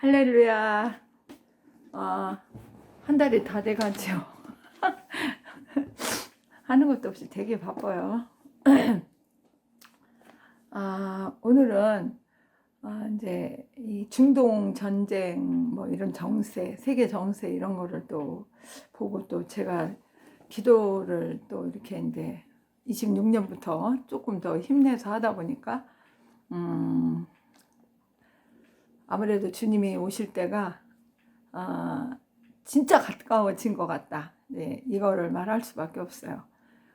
할렐루야. 아, 한 달이 다 돼가지고 하는 것도 없이 되게 바빠요. 오늘은 이제 이 중동 전쟁 뭐 이런 정세, 세계 정세 이런 거를 또 보고 또 제가 기도를 또 이렇게 이제 26년부터 조금 더 힘내서 하다 보니까 아무래도 주님이 오실 때가 진짜 가까워진 것 같다. 네, 이거를 말할 수밖에 없어요.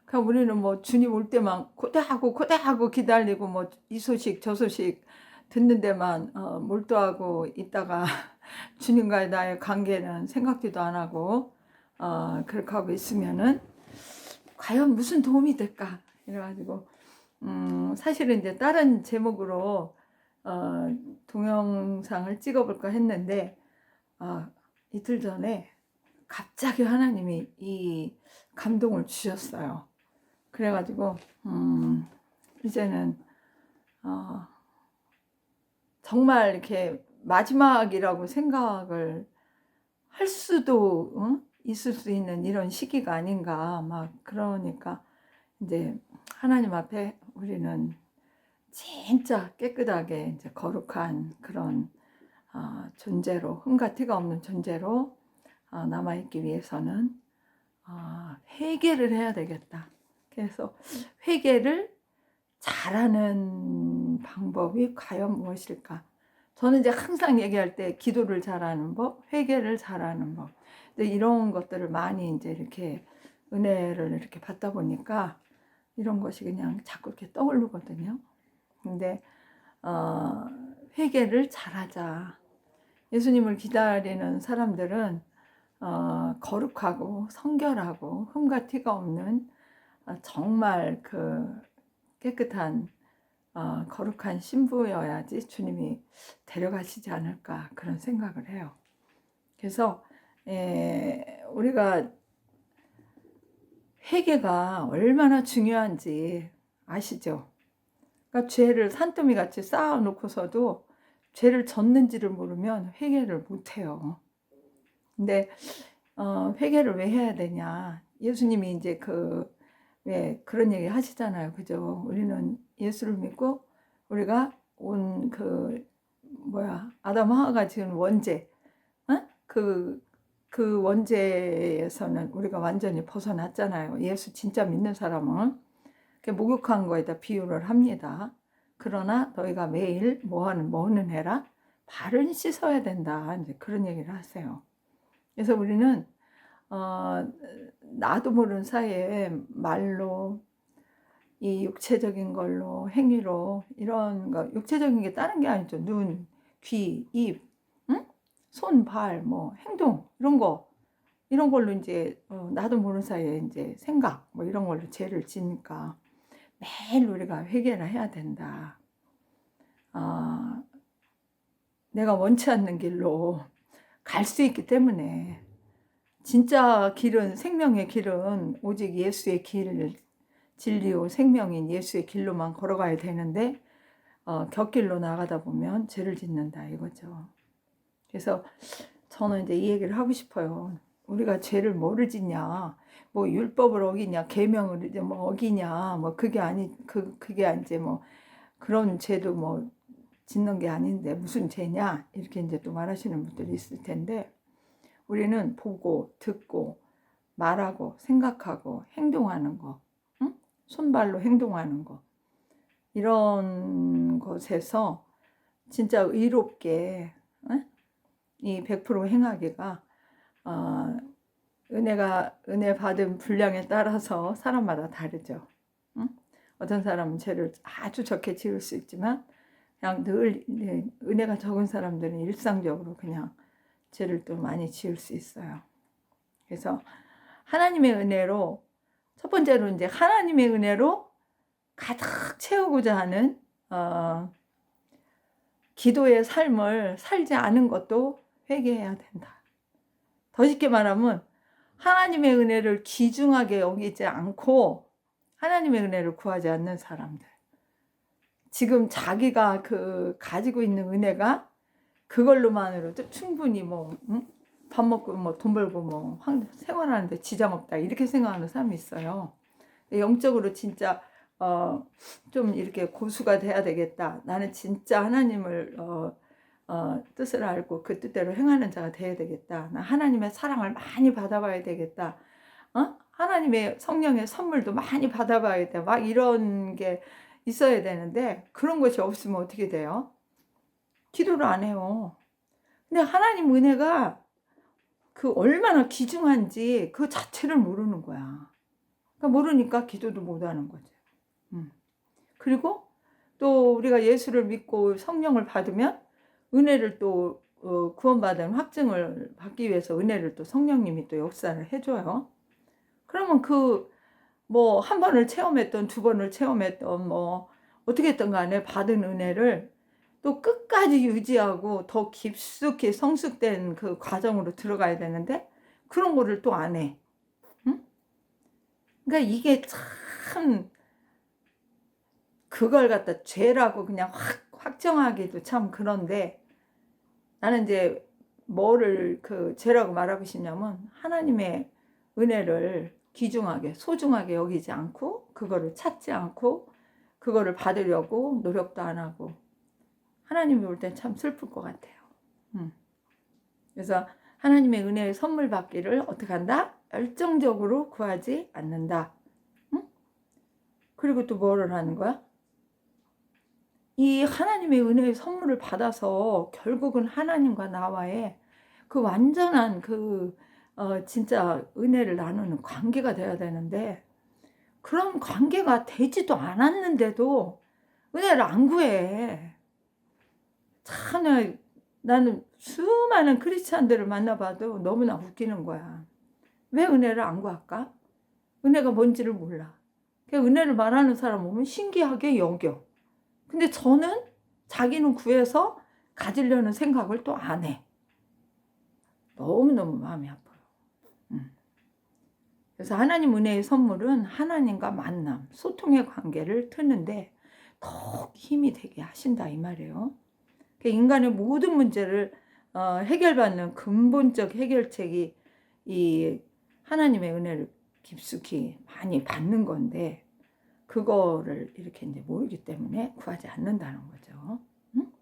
그럼 우리는 뭐 주님 올 때만 고대하고 기다리고 뭐 이 소식 저 소식 듣는 데만 몰두하고 있다가 주님과의 나의 관계는 생각지도 안 하고 그렇게 하고 있으면은 과연 무슨 도움이 될까? 이래가지고 사실은 이제 다른 제목으로 동영상을 찍어볼까 했는데 이틀 전에 갑자기 하나님이 이 감동을 주셨어요. 그래가지고 이제는 정말 이렇게 마지막이라고 생각을 할 수도 있을 수 있는 이런 시기가 아닌가 막 그러니까 이제 하나님 앞에 우리는 진짜 깨끗하게 이제 거룩한 그런 존재로 흠과 티가 없는 존재로 남아있기 위해서는 회개를 해야 되겠다. 그래서 회개를 잘하는 방법이 과연 무엇일까? 저는 이제 항상 얘기할 때 기도를 잘하는 법, 회개를 잘하는 법. 이런 것들을 많이 이제 이렇게 은혜를 이렇게 받다 보니까 이런 것이 그냥 자꾸 이렇게 떠오르거든요. 근데 회개를 잘하자. 예수님을 기다리는 사람들은 거룩하고 성결하고 흠과 티가 없는 정말 그 깨끗한 거룩한 신부여야지 주님이 데려가시지 않을까 그런 생각을 해요. 그래서 우리가 회개가 얼마나 중요한지 아시죠? 그러니까 죄를 산더미 같이 쌓아놓고서도 죄를 졌는지를 모르면 회개를 못해요. 근데 회개를 왜 해야 되냐? 예수님이 이제 왜 그런 얘기 하시잖아요, 그죠? 우리는 예수를 믿고 우리가 온 아담 하와가 지은 원죄, 그 원죄에서는 우리가 완전히 벗어났잖아요. 예수 진짜 믿는 사람은 목욕한 거에다 비유를 합니다. 그러나 너희가 매일 뭐는 해라? 발은 씻어야 된다. 이제 그런 얘기를 하세요. 그래서 우리는 나도 모르는 사이에 말로 이 육체적인 걸로 행위로 이런 거 육체적인 게 다른 게 아니죠. 눈, 귀, 입, 손, 발, 뭐 행동 이런 걸로 이제 나도 모르는 사이에 이제 생각 뭐 이런 걸로 죄를 지니까 매일 우리가 회개를 해야 된다. 내가 원치 않는 길로 갈 수 있기 때문에 진짜 길은 생명의 길은 오직 예수의 길, 진리요 생명인 예수의 길로만 걸어가야 되는데 곁길로 나가다 보면 죄를 짓는다 이거죠. 그래서 저는 이제 이 얘기를 하고 싶어요. 우리가 죄를 뭐를 짓냐, 뭐 율법을 어기냐, 계명을 이제 뭐 어기냐, 뭐 그게 이제 뭐 그런 죄도 뭐 짓는 게 아닌데 무슨 죄냐 이렇게 이제 또 말하시는 분들이 있을 텐데 우리는 보고 듣고 말하고 생각하고 행동하는 거, 손발로 행동하는 거 이런 것에서 진짜 의롭게 이 100% 행하기가 은혜 받은 분량에 따라서 사람마다 다르죠. 어떤 사람은 죄를 아주 적게 지을 수 있지만 그냥 늘 은혜가 적은 사람들은 일상적으로 그냥 죄를 또 많이 지을 수 있어요. 그래서 하나님의 은혜로 첫 번째로 이제 하나님의 은혜로 가득 채우고자 하는 기도의 삶을 살지 않은 것도 회개해야 된다. 더 쉽게 말하면 하나님의 은혜를 귀중하게 여기지 않고 하나님의 은혜를 구하지 않는 사람들. 지금 자기가 가지고 있는 은혜가 그걸로만으로도 충분히 뭐 밥 먹고 뭐 돈 벌고 뭐 생활하는데 지장 없다 이렇게 생각하는 사람이 있어요. 영적으로 진짜 좀 이렇게 고수가 돼야 되겠다. 나는 진짜 하나님을 뜻을 알고 그 뜻대로 행하는 자가 돼야 되겠다. 나 하나님의 사랑을 많이 받아봐야 되겠다. 하나님의 성령의 선물도 많이 받아봐야 돼. 막 이런 게 있어야 되는데 그런 것이 없으면 어떻게 돼요? 기도를 안 해요. 근데 하나님 은혜가 그 얼마나 귀중한지 그 자체를 모르는 거야. 그러니까 모르니까 기도도 못 하는 거죠. 그리고 또 우리가 예수를 믿고 성령을 받으면 은혜를 또 구원받은 확증을 받기 위해서 은혜를 또 성령님이 또 역사를 해줘요. 그러면 그 뭐 한 번을 체험했던 두 번을 체험했던 뭐 어떻게 했던 간에 받은 은혜를 또 끝까지 유지하고 더 깊숙이 성숙된 그 과정으로 들어가야 되는데 그런 거를 또 안 해. 응? 그러니까 이게 참 그걸 갖다 죄라고 그냥 확정하기도 참 그런데 나는 이제 뭐를 그 죄라고 말하고 싶냐면 하나님의 은혜를 귀중하게 소중하게 여기지 않고 그거를 찾지 않고 그거를 받으려고 노력도 안 하고 하나님이 볼 땐 참 슬플 것 같아요. 그래서 하나님의 은혜의 선물 받기를 어떻게 한다? 열정적으로 구하지 않는다. 그리고 또 뭐를 하는 거야? 이 하나님의 은혜의 선물을 받아서 결국은 하나님과 나와의 그 완전한 그 진짜 은혜를 나누는 관계가 돼야 되는데 그런 관계가 되지도 않았는데도 은혜를 안 구해. 참 나는 수많은 크리스찬들을 만나봐도 너무나 웃기는 거야. 왜 은혜를 안 구할까? 은혜가 뭔지를 몰라. 은혜를 말하는 사람 보면 신기하게 여겨. 근데 저는 자기는 구해서 가지려는 생각을 또 안 해. 너무너무 마음이 아파요. 그래서 하나님 은혜의 선물은 하나님과 만남, 소통의 관계를 트는데 더 힘이 되게 하신다 이 말이에요. 인간의 모든 문제를 해결받는 근본적 해결책이 이 하나님의 은혜를 깊숙이 많이 받는 건데 그거를 이렇게 이제 모르기 때문에 구하지 않는다는 거죠. 응?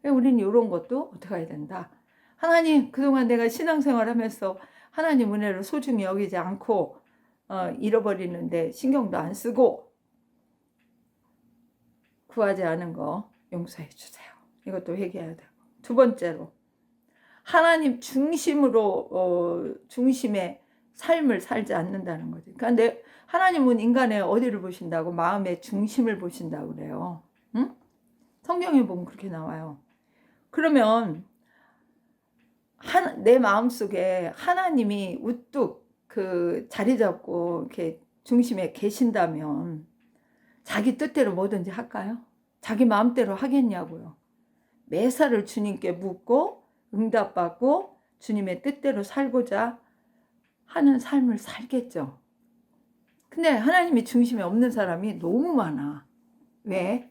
우리는 이런 것도 어떻게 해야 된다. 하나님 그동안 내가 신앙생활하면서 하나님 은혜를 소중히 여기지 않고 잃어버리는데 신경도 안 쓰고 구하지 않은 거 용서해 주세요. 이것도 회개해야 되고 두 번째로 하나님 중심으로 중심의 삶을 살지 않는다는 거죠. 그러니까 하나님은 인간의 어디를 보신다고? 마음의 중심을 보신다고 그래요. 응? 성경에 보면 그렇게 나와요. 그러면 내 마음속에 하나님이 우뚝 그 자리 잡고 이렇게 중심에 계신다면 자기 뜻대로 뭐든지 할까요? 자기 마음대로 하겠냐고요. 매사를 주님께 묻고 응답받고 주님의 뜻대로 살고자 하는 삶을 살겠죠. 근데 하나님이 중심에 없는 사람이 너무 많아. 왜?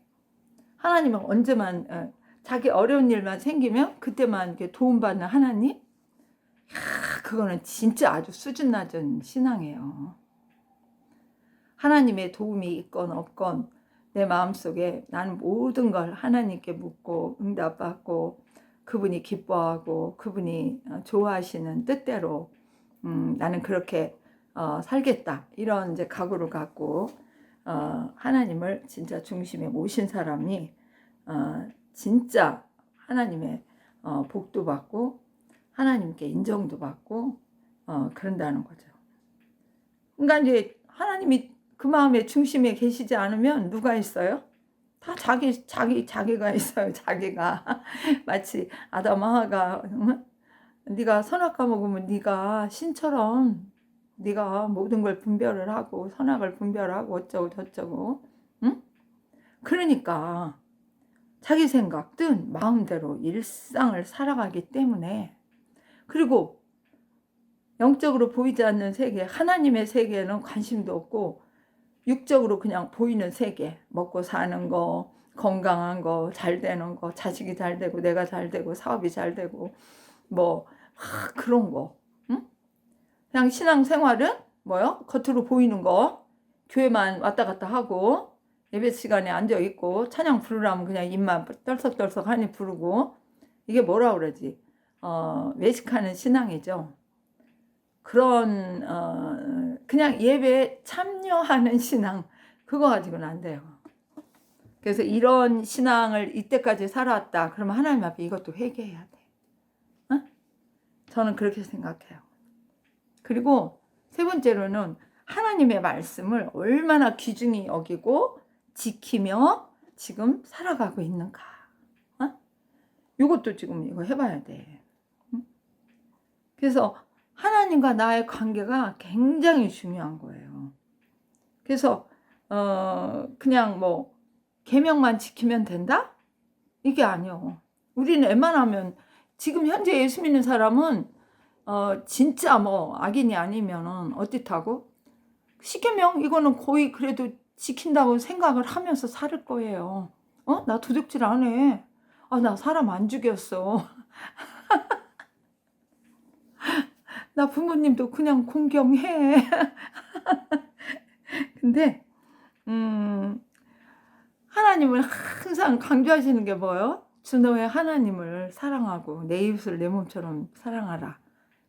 하나님은 언제만 자기 어려운 일만 생기면 그때만 이렇게 도움받는 하나님? 그거는 진짜 아주 수준 낮은 신앙이에요. 하나님의 도움이 있건 없건 내 마음속에 나는 모든 걸 하나님께 묻고 응답받고 그분이 기뻐하고 그분이 좋아하시는 뜻대로 나는 그렇게 살겠다 이런 이제 각오를 갖고 하나님을 진짜 중심에 모신 사람이 진짜 하나님의 복도 받고 하나님께 인정도 받고 그런다는 거죠. 그러니까 이제 하나님이 그 마음의 중심에 계시지 않으면 누가 있어요? 다 자기가 있어요. 자기가 마치 아담 하와가 네가 선악과 먹으면 네가 신처럼 네가 모든 걸 분별을 하고 선악을 분별하고 어쩌고 저쩌고 응? 그러니까 자기 생각 뜬 마음대로 일상을 살아가기 때문에 그리고 영적으로 보이지 않는 세계 하나님의 세계에는 관심도 없고 육적으로 그냥 보이는 세계 먹고 사는 거 건강한 거, 잘 되는 거, 자식이 잘 되고 내가 잘 되고 사업이 잘 되고 뭐 그런 거. 응? 그냥 신앙생활은 뭐요? 겉으로 보이는 거, 교회만 왔다 갔다 하고 예배 시간에 앉아 있고 찬양 부르라면 그냥 입만 떨썩떨썩 하니 부르고, 이게 뭐라 그러지? 외식하는 신앙이죠. 그런 그냥 예배에 참여하는 신앙, 그거 가지고는 안 돼요. 그래서 이런 신앙을 이때까지 살아왔다 그러면 하나님 앞에 이것도 회개해야 돼. 어? 저는 그렇게 생각해요. 그리고 세 번째로는 하나님의 말씀을 얼마나 귀중히 여기고 지키며 지금 살아가고 있는가. 이것도 지금 이거 해봐야 돼. 그래서 하나님과 나의 관계가 굉장히 중요한 거예요. 그래서 그냥 뭐 계명만 지키면 된다? 이게 아니요. 우리는 웬만하면 지금 현재 예수 믿는 사람은 진짜 뭐 악인이 아니면은 어떻다고? 십계명 이거는 거의 그래도 지킨다고 생각을 하면서 살 거예요. 나 도둑질 안 해. 나 사람 안 죽였어. 나 부모님도 그냥 공경해. 근데 하나님을 항상 강조하시는 게 뭐예요? 주 너의 하나님을 사랑하고 내 이웃을 내 몸처럼 사랑하라.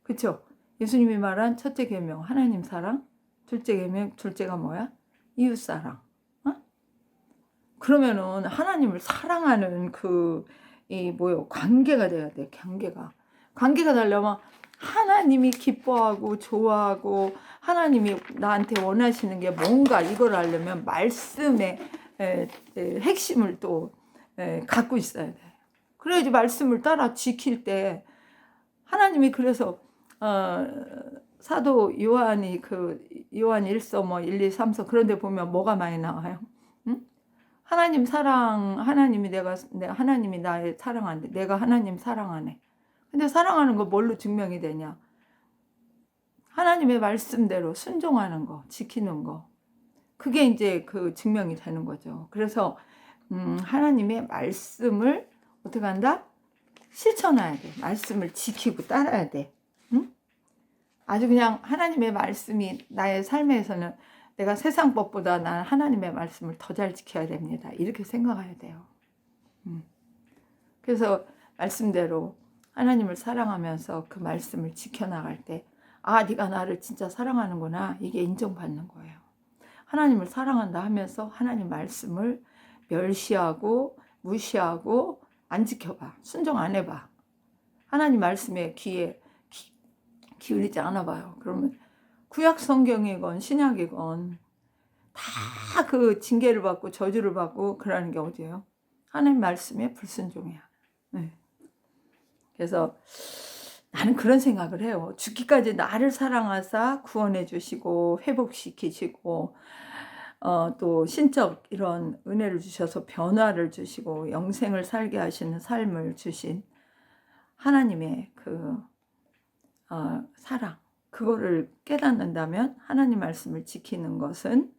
그렇죠? 예수님이 말한 첫째 계명 하나님 사랑, 둘째 계명 둘째가 뭐야? 이웃 사랑. 그러면은 하나님을 사랑하는 이 뭐요? 관계가 돼야 돼. 관계가 되려면 하나님이 기뻐하고 좋아하고 하나님이 나한테 원하시는 게 뭔가 이걸 알려면 말씀의 핵심을 또 갖고 있어야 돼. 그래야지 말씀을 따라 지킬 때 하나님이 그래서 사도 요한이 요한 1서 뭐 1, 2, 3서 그런 데 보면 뭐가 많이 나와요? 응? 하나님 사랑, 하나님이 나의 사랑하는데 내가 하나님 사랑하네. 근데 사랑하는 거 뭘로 증명이 되냐? 하나님의 말씀대로 순종하는 거, 지키는 거. 그게 이제 그 증명이 되는 거죠. 그래서 하나님의 말씀을 어떻게 한다? 실천해야 돼. 말씀을 지키고 따라야 돼. 응? 아주 그냥 하나님의 말씀이 나의 삶에서는 내가 세상 법보다 난 하나님의 말씀을 더 잘 지켜야 됩니다. 이렇게 생각해야 돼요. 그래서 말씀대로 하나님을 사랑하면서 그 말씀을 지켜나갈 때 네가 나를 진짜 사랑하는구나. 이게 인정받는 거예요. 하나님을 사랑한다 하면서 하나님 말씀을 멸시하고 무시하고 안 지켜봐. 순종 안 해봐. 하나님 말씀에 귀에 기울이지 않아 봐요. 그러면 구약 성경이건 신약이건 다 그 징계를 받고 저주를 받고 그러는 게 어디예요? 하나님 말씀에 불순종이야. 네. 그래서 나는 그런 생각을 해요. 죽기까지 나를 사랑하사 구원해 주시고 회복시키시고 또 신적 이런 은혜를 주셔서 변화를 주시고 영생을 살게 하시는 삶을 주신 하나님의 사랑, 그거를 깨닫는다면 하나님 말씀을 지키는 것은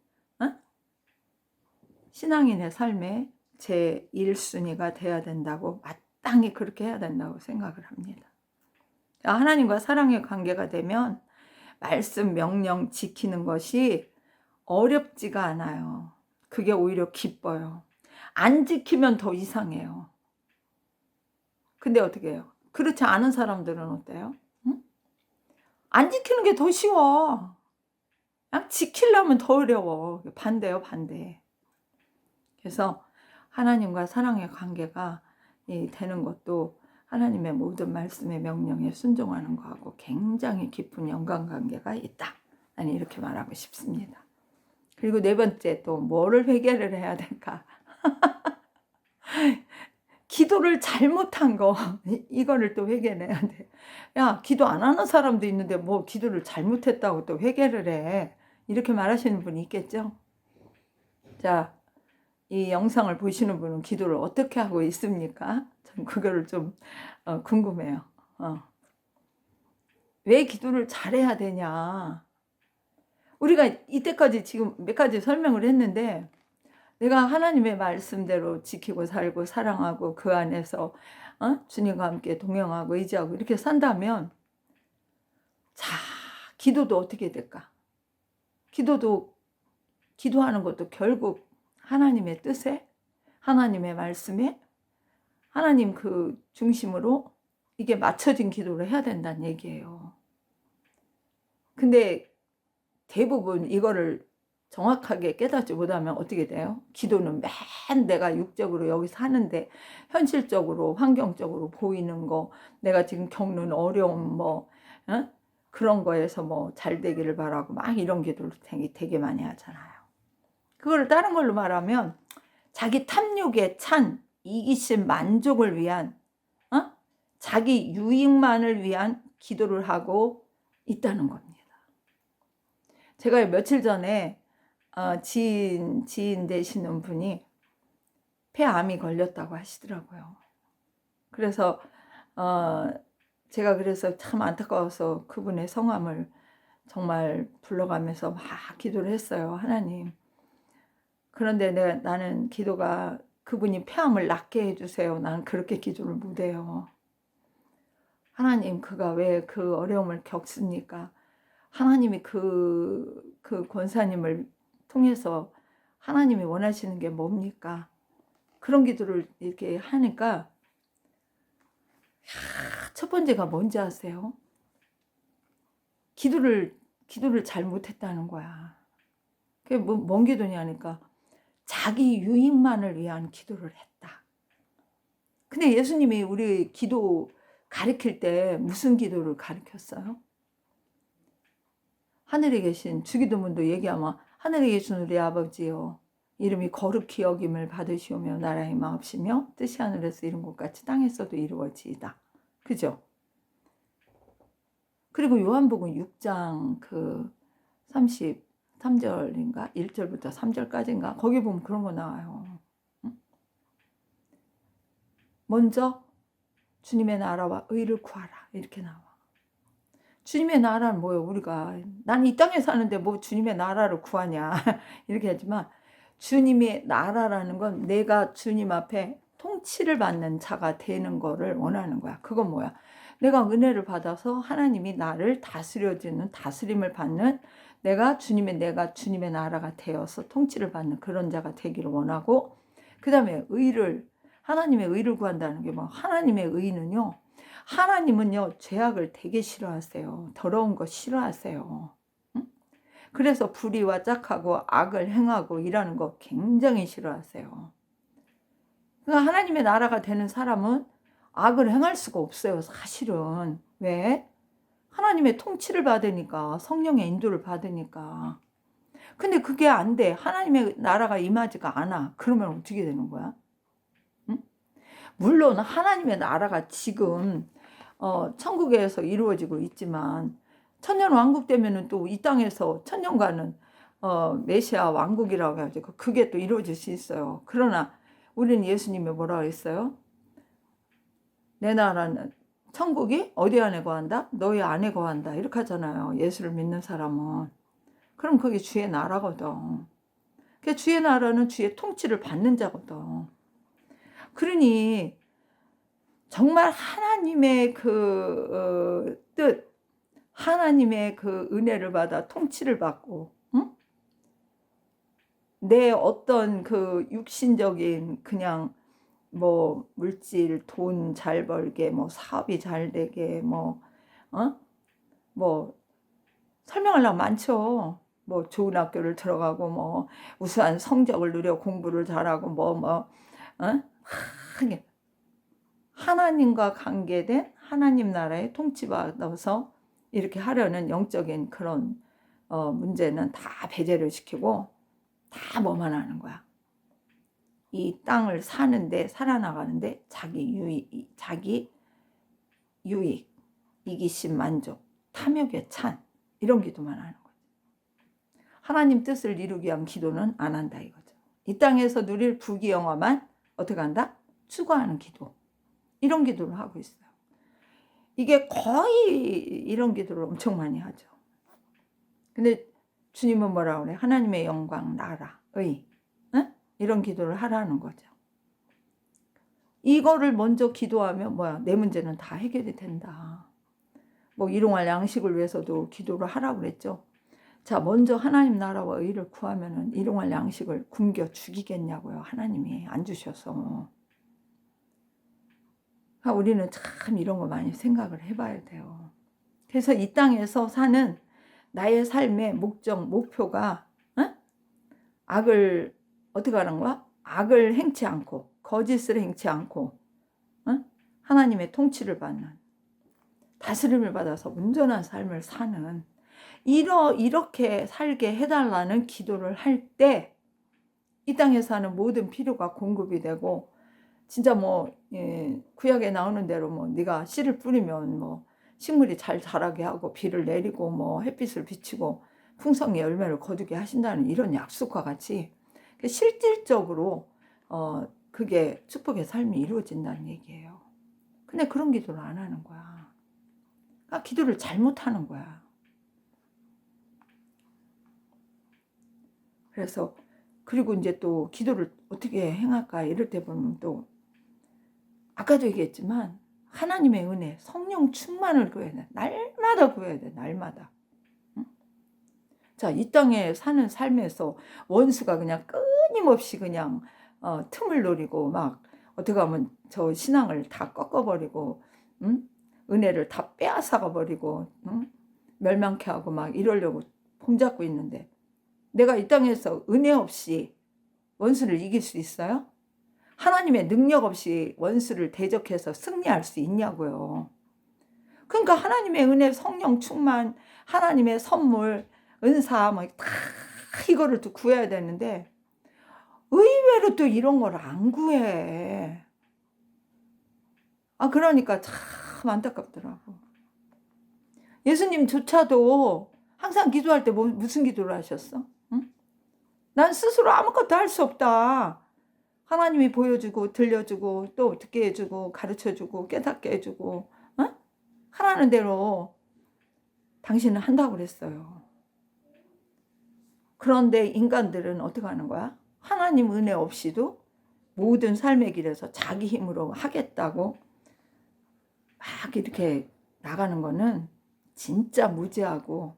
신앙인의 삶의 제 1순위가 돼야 된다고, 마땅히 그렇게 해야 된다고 생각을 합니다. 하나님과 사랑의 관계가 되면 말씀 명령 지키는 것이 어렵지가 않아요. 그게 오히려 기뻐요. 안 지키면 더 이상해요. 근데 어떻게 해요? 그렇지 않은 사람들은 어때요? 응? 안 지키는 게 더 쉬워. 그냥 지키려면 더 어려워. 반대요, 반대. 그래서 하나님과 사랑의 관계가 되는 것도 하나님의 모든 말씀의 명령에 순종하는 것하고 굉장히 깊은 연관관계가 있다. 나는 이렇게 말하고 싶습니다. 그리고 네 번째 또 뭐를 회개를 해야 될까? 기도를 잘못한 거, 이거를 또 회개를 해야 돼. 야, 기도 안 하는 사람도 있는데 뭐 기도를 잘못했다고 또 회개를 해. 이렇게 말하시는 분이 있겠죠? 자, 이 영상을 보시는 분은 기도를 어떻게 하고 있습니까? 전 그거를 좀 궁금해요. 왜 기도를 잘해야 되냐? 우리가 이때까지 지금 몇 가지 설명을 했는데 내가 하나님의 말씀대로 지키고 살고 사랑하고 그 안에서 주님과 함께 동행하고 의지하고 이렇게 산다면 자, 기도도 어떻게 될까? 기도하는 것도 결국 하나님의 뜻에, 하나님의 말씀에, 하나님 그 중심으로 이게 맞춰진 기도를 해야 된다는 얘기예요. 근데 대부분 이거를 정확하게 깨닫지 못하면 어떻게 돼요? 기도는 맨 내가 육적으로 여기 사는데 현실적으로 환경적으로 보이는 거, 내가 지금 겪는 어려움 그런 거에서 잘 되기를 바라고 막 이런 기도를 되게 많이 하잖아요. 그걸 다른 걸로 말하면 자기 탐욕에 찬 이기심 만족을 위한 자기 유익만을 위한 기도를 하고 있다는 겁니다. 제가 며칠 전에 지인 되시는 분이 폐암이 걸렸다고 하시더라고요. 그래서 제가 그래서 참 안타까워서 그분의 성함을 정말 불러가면서 막 기도를 했어요. 하나님. 그런데 나는 기도가 그분이 폐암을 낫게 해주세요. 나는 그렇게 기도를 못해요. 하나님, 그가 왜 그 어려움을 겪습니까? 하나님이 그 권사님을 통해서 하나님이 원하시는 게 뭡니까? 그런 기도를 이렇게 하니까 첫 번째가 뭔지 아세요? 기도를 잘못했다는 거야. 그게 뭔 기도냐니까 자기 유익만을 위한 기도를 했다. 근데 예수님이 우리 기도 가르칠 때 무슨 기도를 가르쳤어요? 하늘에 계신 주기도문도 얘기하면 하늘에 계신 우리 아버지여 이름이 거룩히 여김을 받으시오며 나라의 마옵시며 뜻이 하늘에서 이룬 것 같이 땅에서도 이루어지이다. 그죠? 그리고 요한복음 6장 33절인가 1절부터 3절까지인가 거기 보면 그런 거 나와요. 먼저 주님의 나라와 의를 구하라 이렇게 나와. 주님의 나라는 뭐예요? 난 이 땅에 사는데 뭐 주님의 나라를 구하냐 이렇게 하지만 주님의 나라라는 건 내가 주님 앞에 통치를 받는 자가 되는 거를 원하는 거야. 그건 뭐야? 내가 은혜를 받아서 하나님이 나를 다스려주는 다스림을 받는 내가 주님의 나라가 되어서 통치를 받는 그런 자가 되기를 원하고 그 다음에 하나님의 의를 구한다는 게 하나님의 의는요. 하나님은요 죄악을 되게 싫어하세요. 더러운 거 싫어하세요. 그래서 불의와 짝하고 악을 행하고 일하는 거 굉장히 싫어하세요. 그러니까 하나님의 나라가 되는 사람은 악을 행할 수가 없어요. 사실은. 왜? 하나님의 통치를 받으니까 성령의 인도를 받으니까. 근데 그게 안 돼. 하나님의 나라가 임하지가 않아. 그러면 어떻게 되는 거야? 물론 하나님의 나라가 지금 천국에서 이루어지고 있지만 천년 왕국 되면은 또 이 땅에서 천년간은 메시아 왕국이라고 해가지고 그게 또 이루어질 수 있어요. 그러나 우리는 예수님이 뭐라고 했어요? 내 나라는 천국이 어디 안에 거한다? 너희 안에 거한다. 이렇게 하잖아요. 예수를 믿는 사람은. 그럼 그게 주의 나라거든. 그 주의 나라는 주의 통치를 받는 자거든. 그러니 정말 하나님의 뜻, 하나님의 은혜를 받아 통치를 받고, 응? 내 어떤 육신적인 그냥 물질, 돈 잘 벌게, 사업이 잘 되게, 설명하려면 많죠. 좋은 학교를 들어가고, 우수한 성적을 누려 공부를 잘하고, 하나님과 관계된 하나님 나라의 통치받아서 이렇게 하려는 영적인 그런 문제는 다 배제를 시키고 다 뭐만 하는 거야. 이 땅을 사는데 살아나가는데 자기 유익, 이기심, 만족, 탐욕에 찬 이런 기도만 하는 거죠. 하나님 뜻을 이루기 위한 기도는 안 한다 이거죠. 이 땅에서 누릴 부귀영화만 어떻게 한다? 추구하는 기도. 이런 기도를 하고 있어요. 이게 거의 이런 기도를 엄청 많이 하죠. 근데 주님은 뭐라고 그래? 하나님의 영광, 나라, 의. 응? 이런 기도를 하라는 거죠. 이거를 먼저 기도하면 내 문제는 다 해결이 된다. 일용할 양식을 위해서도 기도를 하라고 그랬죠. 자, 먼저 하나님 나라와 의를 구하면은 일용할 양식을 굶겨 죽이겠냐고요. 하나님이 안 주셔서. 우리는 참 이런 거 많이 생각을 해봐야 돼요. 그래서 이 땅에서 사는 나의 삶의 목표가 악을 어떻게 하는 거야? 악을 행치 않고 거짓을 행치 않고 하나님의 통치를 받는, 다스림을 받아서 온전한 삶을 사는, 이렇게 살게 해달라는 기도를 할 때 이 땅에 사는 모든 필요가 공급이 되고, 진짜 구약에 나오는 대로 네가 씨를 뿌리면 식물이 잘 자라게 하고 비를 내리고 햇빛을 비치고 풍성히 열매를 거두게 하신다는 이런 약속과 같이 실질적으로 그게 축복의 삶이 이루어진다는 얘기예요. 근데 그런 기도를 안 하는 거야. 그러니까 기도를 잘못하는 거야. 그래서 그리고 이제 또 기도를 어떻게 행할까 이럴 때 보면 또 아까도 얘기했지만 하나님의 은혜, 성령 충만을 구해야 돼. 날마다 구해야 돼. 날마다. 자, 이 땅에 사는 삶에서 원수가 그냥 끊임없이 그냥 틈을 노리고 어떻게 하면 저 신앙을 다 꺾어버리고 은혜를 다 빼앗아가 버리고 멸망케 하고 이러려고 폼잡고 있는데, 내가 이 땅에서 은혜 없이 원수를 이길 수 있어요? 하나님의 능력 없이 원수를 대적해서 승리할 수 있냐고요. 그러니까 하나님의 은혜, 성령 충만, 하나님의 선물, 은사 다 이거를 또 구해야 되는데 의외로 또 이런 걸 안 구해. 그러니까 참 안타깝더라고. 예수님조차도 항상 기도할 때 무슨 기도를 하셨어? 응? 난 스스로 아무것도 할 수 없다. 하나님이 보여주고 들려주고 또 듣게 해주고 가르쳐주고 깨닫게 해주고 하라는 대로 당신은 한다고 그랬어요. 그런데 인간들은 어떻게 하는 거야? 하나님 은혜 없이도 모든 삶의 길에서 자기 힘으로 하겠다고 막 이렇게 나가는 거는 진짜 무지하고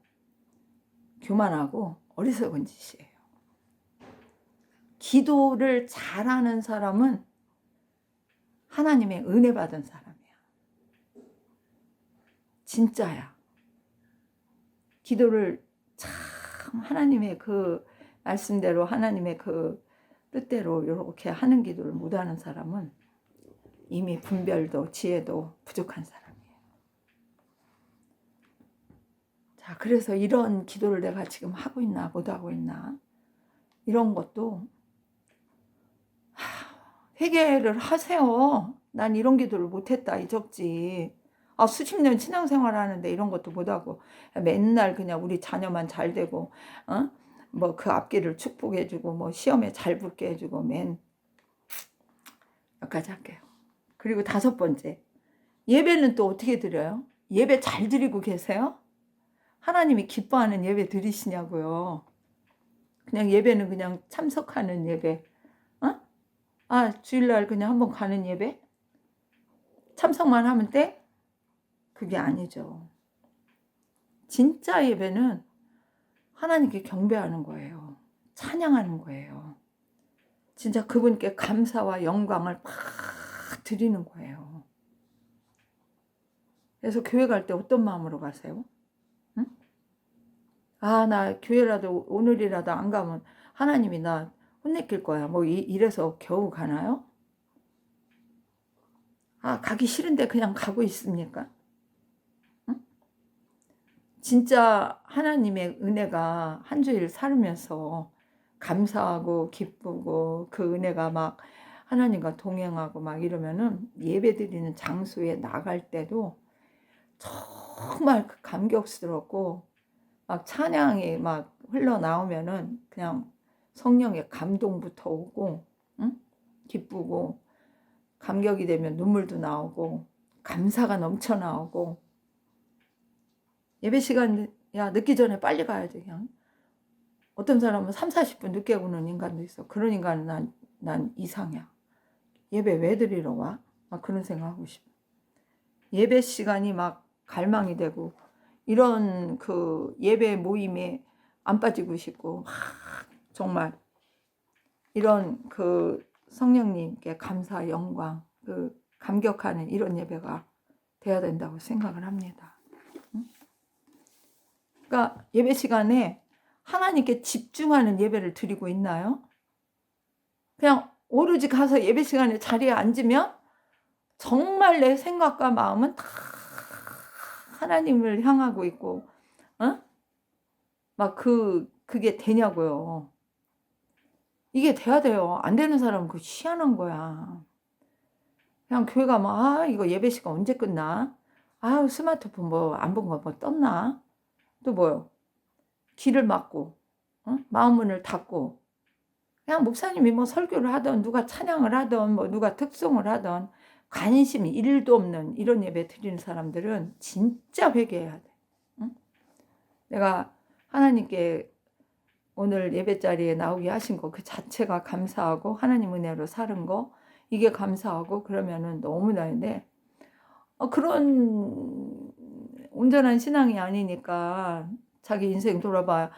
교만하고 어리석은 짓이에요. 기도를 잘하는 사람은 하나님의 은혜 받은 사람이야. 진짜야. 기도를 참 하나님의 그 말씀대로 하나님의 그 뜻대로 이렇게 하는 기도를 못하는 사람은 이미 분별도 지혜도 부족한 사람이에요. 자, 그래서 이런 기도를 내가 지금 하고 있나 못하고 있나 이런 것도 회개를 하세요. 난 이런 기도를 못했다 이적지. 수십 년 신앙생활 하는데 이런 것도 못하고 맨날 그냥 우리 자녀만 잘 되고 그 앞길을 축복해주고 시험에 잘 붙게 해주고 여기까지 할게요. 그리고 5번째, 예배는 또 어떻게 드려요? 예배 잘 드리고 계세요? 하나님이 기뻐하는 예배 드리시냐고요. 그냥 예배는 그냥 참석하는 예배, 주일날 그냥 한번 가는 예배? 참석만 하면 돼? 그게 아니죠. 진짜 예배는 하나님께 경배하는 거예요. 찬양하는 거예요. 진짜 그분께 감사와 영광을 막 드리는 거예요. 그래서 교회 갈 때 어떤 마음으로 가세요? 응? 나 교회라도 오늘이라도 안 가면 하나님이 나 혼내킬 거야. 이래서 겨우 가나요? 가기 싫은데 그냥 가고 있습니까? 진짜 하나님의 은혜가 한 주일 살면서 감사하고 기쁘고 그 은혜가 하나님과 동행하고 이러면은 예배 드리는 장소에 나갈 때도 정말 감격스럽고 찬양이 흘러나오면은 그냥 성령의 감동부터 오고 기쁘고 감격이 되면 눈물도 나오고 감사가 넘쳐 나오고 예배 시간 늦기 전에 빨리 가야 돼. 그냥 어떤 사람은 30-40분 늦게 오는 인간도 있어. 그런 인간은 난 이상이야. 예배 왜 드리러 와? 막 그런 생각하고 싶어. 예배 시간이 막 갈망이 되고 이런 그 예배 모임에 안 빠지고 싶고 정말 이런 그 성령님께 감사 영광 그 감격하는 이런 예배가 돼야 된다고 생각을 합니다. 그러니까 예배 시간에 하나님께 집중하는 예배를 드리고 있나요? 그냥 오로지 가서 예배 시간에 자리에 앉으면 정말 내 생각과 마음은 다 하나님을 향하고 있고 막 그게 되냐고요. 이게 돼야 돼요. 안 되는 사람은 그 희한한 거야. 그냥 교회 가면 이거 예배 시간 언제 끝나? 스마트폰 뭐 안 본 거 뭐 떴나? 또 뭐요? 귀를 막고 마음 문을 닫고 그냥 목사님이 뭐 설교를 하던 누가 찬양을 하던 뭐 누가 특송을 하던 관심이 1도 없는 이런 예배 드리는 사람들은 진짜 회개해야 돼. 내가 하나님께 오늘 예배 자리에 나오게 하신 거 그 자체가 감사하고 하나님 은혜로 사는 거 이게 감사하고 그러면은 너무나인데 그런 온전한 신앙이 아니니까 자기 인생 돌아봐야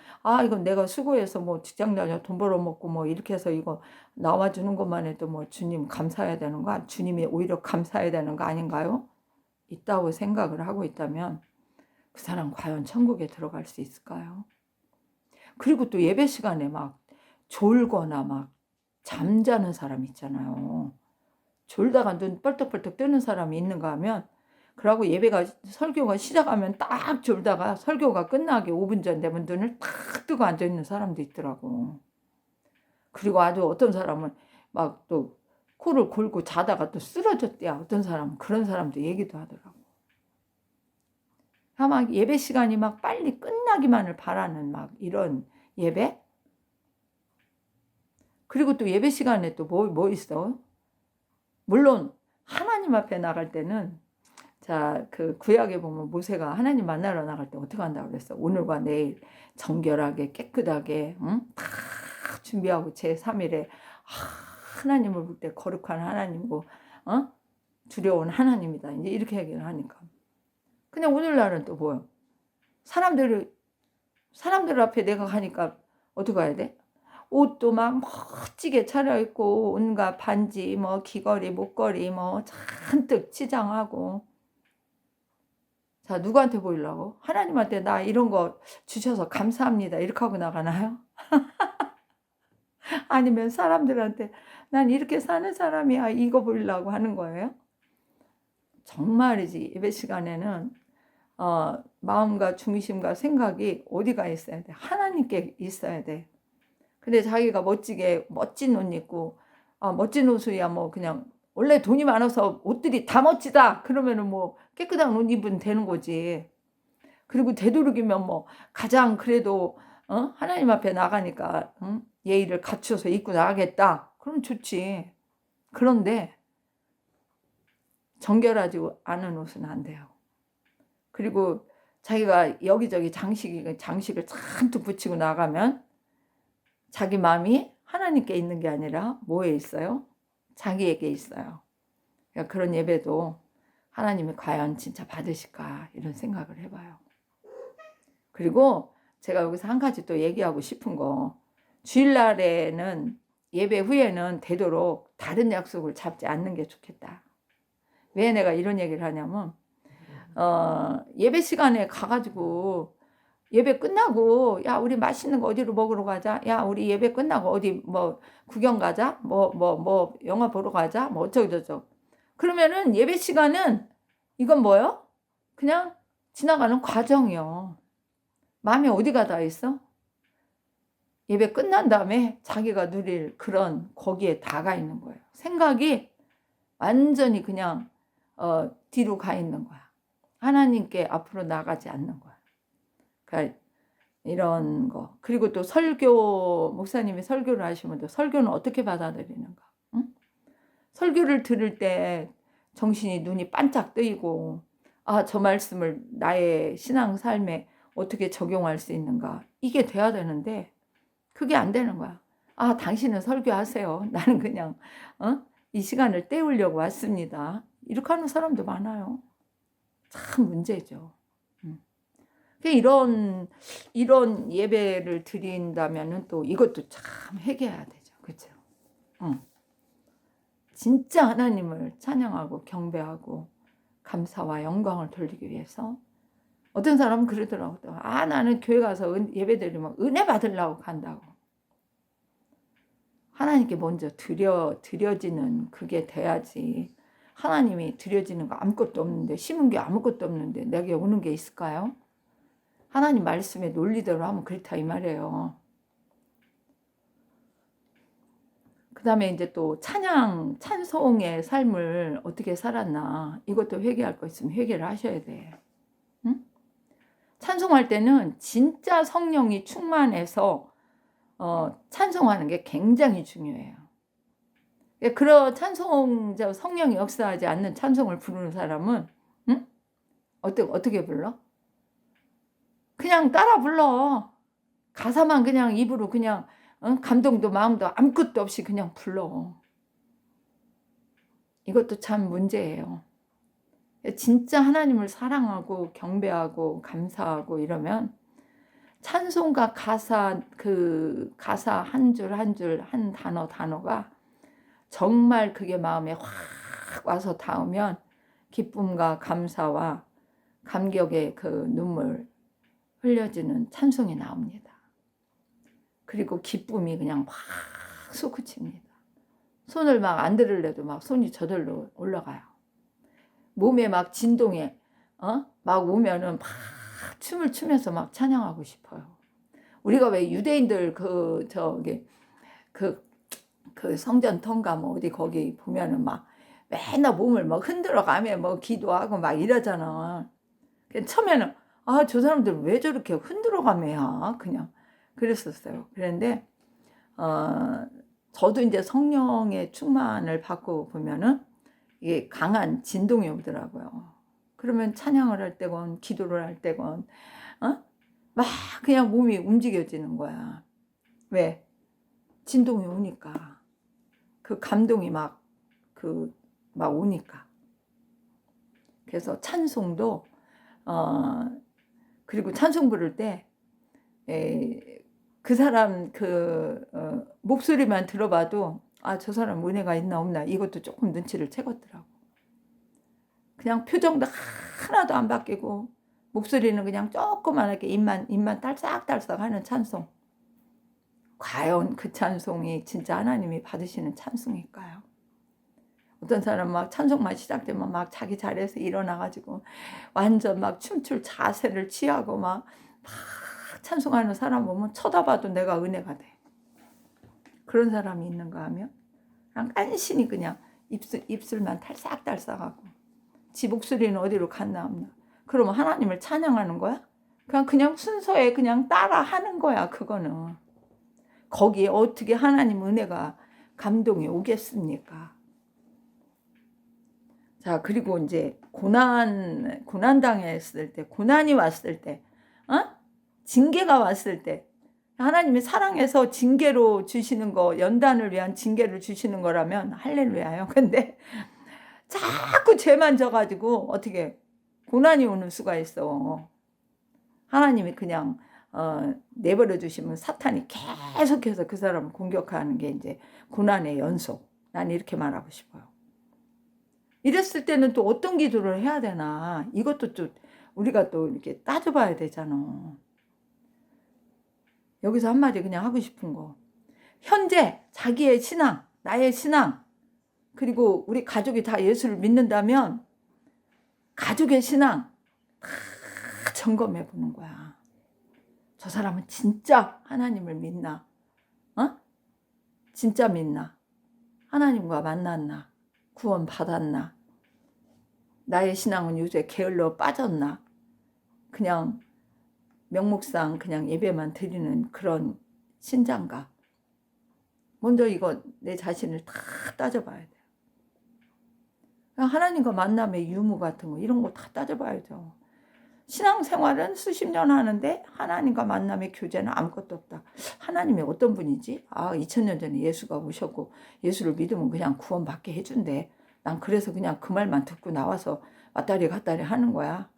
이건 내가 수고해서 뭐 직장 다녀 돈 벌어먹고 뭐 이렇게 해서 이거 나와주는 것만 해도 뭐 주님 감사해야 되는 거 주님이 오히려 감사해야 되는 거 아닌가요? 있다고 생각을 하고 있다면 그 사람 과연 천국에 들어갈 수 있을까요? 그리고 또 예배 시간에 막 졸거나 막 잠자는 사람 있잖아요. 졸다가 눈 뻘떡뻘떡 뜨는 사람이 있는가 하면 그러고 예배가 설교가 시작하면 딱 졸다가 설교가 끝나기 5분 전 되면 눈을 탁 뜨고 앉아있는 사람도 있더라고. 그리고 아주 어떤 사람은 막 또 코를 골고 자다가 또 쓰러졌대야. 어떤 사람은 그런 사람도 얘기도 하더라고. 막 예배 시간이 막 빨리 끝나기만을 바라는 막 이런 예배? 그리고 또 예배 시간에 또 뭐 있어? 물론 하나님 앞에 나갈 때는 그 구약에 보면 모세가 하나님 만나러 나갈 때 어떻게 한다고 그랬어? 오늘과 내일 정결하게 깨끗하게 다 준비하고 제3일에 하나님을 볼 때 거룩한 하나님이고 두려운 하나님이다. 이제 이렇게 얘기를 하니까. 그냥 오늘날은 또 뭐요? 사람들 앞에 내가 가니까 어떻게 해야 돼? 옷도 막 멋지게 차려입고 온갖 반지 뭐 귀걸이 목걸이 뭐 잔뜩 치장하고 자 누구한테 보이려고? 하나님한테 나 이런 거 주셔서 감사합니다 이렇게 하고 나가나요? 아니면 사람들한테 난 이렇게 사는 사람이야 이거 보이려고 하는 거예요? 정말이지 예배 시간에는 마음과 중심과 생각이 어디가 있어야 돼? 하나님께 있어야 돼. 근데 자기가 멋지게 멋진 옷 입고 멋진 옷이야 뭐 그냥 원래 돈이 많아서 옷들이 다 멋지다 그러면은 뭐 깨끗한 옷 입으면 되는 거지. 그리고 되도록이면 뭐 가장 그래도 하나님 앞에 나가니까 예의를 갖춰서 입고 나가겠다. 그럼 좋지. 그런데 정결하지 않은 옷은 안 돼요. 그리고 자기가 여기저기 장식을 잔뜩 붙이고 나가면 자기 마음이 하나님께 있는 게 아니라 뭐에 있어요? 자기에게 있어요. 그러니까 그런 예배도 하나님이 과연 진짜 받으실까 이런 생각을 해봐요. 그리고 제가 여기서 한 가지 또 얘기하고 싶은 거 주일날에는 예배 후에는 되도록 다른 약속을 잡지 않는 게 좋겠다. 왜 내가 이런 얘기를 하냐면 예배 시간에 가가지고 예배 끝나고 야 우리 맛있는 거 어디로 먹으러 가자. 야 우리 예배 끝나고 어디 뭐 구경 가자. 뭐 영화 보러 가자. 뭐 어쩌고저쩌고. 그러면은 예배 시간은 이건 뭐요? 그냥 지나가는 과정이요. 마음이 어디 가다 있어? 예배 끝난 다음에 자기가 누릴 그런 거기에 다가 있는 거예요. 생각이 완전히 그냥 뒤로 가 있는 거야. 하나님께 앞으로 나가지 않는 거야. 그러니까 이런 거. 그리고 또 설교 목사님이 설교를 하시면 또 설교는 어떻게 받아들이는가? 응? 설교를 들을 때 정신이 눈이 반짝 뜨이고 저 말씀을 나의 신앙 삶에 어떻게 적용할 수 있는가? 이게 돼야 되는데 그게 안 되는 거야. 아, 당신은 설교하세요. 나는 그냥 이 시간을 때우려고 왔습니다. 이렇게 하는 사람도 많아요. 참 문제죠. 이런 예배를 드린다면은 또 이것도 참 회개해야 되죠. 그렇죠? 진짜 하나님을 찬양하고 경배하고 감사와 영광을 돌리기 위해서 어떤 사람은 그러더라고요. 아, 나는 교회 가서 예배 드리면 은혜 받으려고 간다고. 하나님께 먼저 드려지는 그게 돼야지. 하나님이 드려지는 거 아무것도 없는데, 심은 게 아무것도 없는데 내게 오는 게 있을까요? 하나님 말씀에 논리대로 하면 그렇다 이 말이에요. 그 다음에 이제 또 찬송의 삶을 어떻게 살았나, 이것도 회개할 거 있으면 회개를 하셔야 돼. 응? 찬송할 때는 진짜 성령이 충만해서 찬송하는 게 굉장히 중요해요. 그런 성령이 역사하지 않는 찬송을 부르는 사람은 어떻게 불러? 그냥 따라 불러. 가사만 그냥 입으로 그냥 감동도 마음도 아무것도 없이 그냥 불러. 이것도 참 문제예요. 진짜 하나님을 사랑하고 경배하고 감사하고 이러면 찬송가 가사 한 줄 한 줄 한 단어가 정말 그게 마음에 확 와서 닿으면 기쁨과 감사와 감격의 그 눈물 흘려지는 찬송이 나옵니다. 그리고 기쁨이 그냥 확 솟구칩니다. 손을 막 안 들으려도 막 손이 저절로 올라가요. 몸에 막 진동에 막 오면은 막 춤을 추면서 막 찬양하고 싶어요. 우리가 왜 유대인들 그 성전 통가 뭐 어디 거기 보면은 막 맨날 몸을 막 흔들어 가며 뭐 기도하고 막 이러잖아. 처음에는 아, 저 사람들 왜 저렇게 흔들어 가며 그냥 그랬었어요. 그런데 저도 이제 성령의 충만을 받고 보면은 이게 강한 진동이 오더라고요. 그러면 찬양을 할 때건 기도를 할 때건 막 그냥 몸이 움직여지는 거야. 왜? 진동이 오니까. 그 감동이 막 오니까. 그래서 찬송도 그리고 찬송 부를 때 그 사람 목소리만 들어봐도 아, 저 사람 은혜가 있나 없나 이것도 조금 눈치를 채겠더라고. 그냥 표정도 하나도 안 바뀌고 목소리는 그냥 조그만하게 입만 딸싹딸싹 하는 찬송. 과연 그 찬송이 진짜 하나님이 받으시는 찬송일까요? 어떤 사람 막 찬송만 시작되면 막 자기 자리에서 일어나가지고 완전 막 춤출 자세를 취하고 막 찬송하는 사람 보면 쳐다봐도 내가 은혜가 돼. 그런 사람이 있는가 하면 그냥 간신히 그냥 입술만 탈싹탈싹하고 지 목소리는 어디로 갔나 없나. 그러면 하나님을 찬양하는 거야? 그냥 순서에 그냥 따라 하는 거야. 그거는 거기에 어떻게 하나님 은혜가 감동이 오겠습니까? 자, 그리고 이제 고난 당했을 때, 고난이 왔을 때, 징계가 왔을 때, 하나님이 사랑해서 징계로 주시는 거, 연단을 위한 징계를 주시는 거라면 할렐루야요. 근데 자꾸 죄만 져가지고 어떻게 고난이 오는 수가 있어. 하나님이 그냥 내버려 주시면 사탄이 계속해서 그 사람을 공격하는 게 이제 고난의 연속. 난 이렇게 말하고 싶어요. 이랬을 때는 또 어떤 기도를 해야 되나, 이것도 또 우리가 또 이렇게 따져봐야 되잖아. 여기서 한마디 그냥 하고 싶은 거, 현재 자기의 신앙, 나의 신앙, 그리고 우리 가족이 다 예수를 믿는다면 가족의 신앙 다 점검해 보는 거야. 저 사람은 진짜 하나님을 믿나? 진짜 믿나? 하나님과 만났나? 구원 받았나? 나의 신앙은 요새 게을러 빠졌나? 그냥 명목상 그냥 예배만 드리는 그런 신자인가? 먼저 이거 내 자신을 다 따져봐야 돼요. 하나님과 만남의 유무 같은 거 이런 거 다 따져봐야죠. 신앙생활은 수십 년 하는데 하나님과 만남의 교제는 아무것도 없다. 하나님이 어떤 분이지? 2000년 전에 예수가 오셨고 예수를 믿으면 그냥 구원받게 해준대. 난 그래서 그냥 그 말만 듣고 나와서 왔다리 갔다리 하는 거야.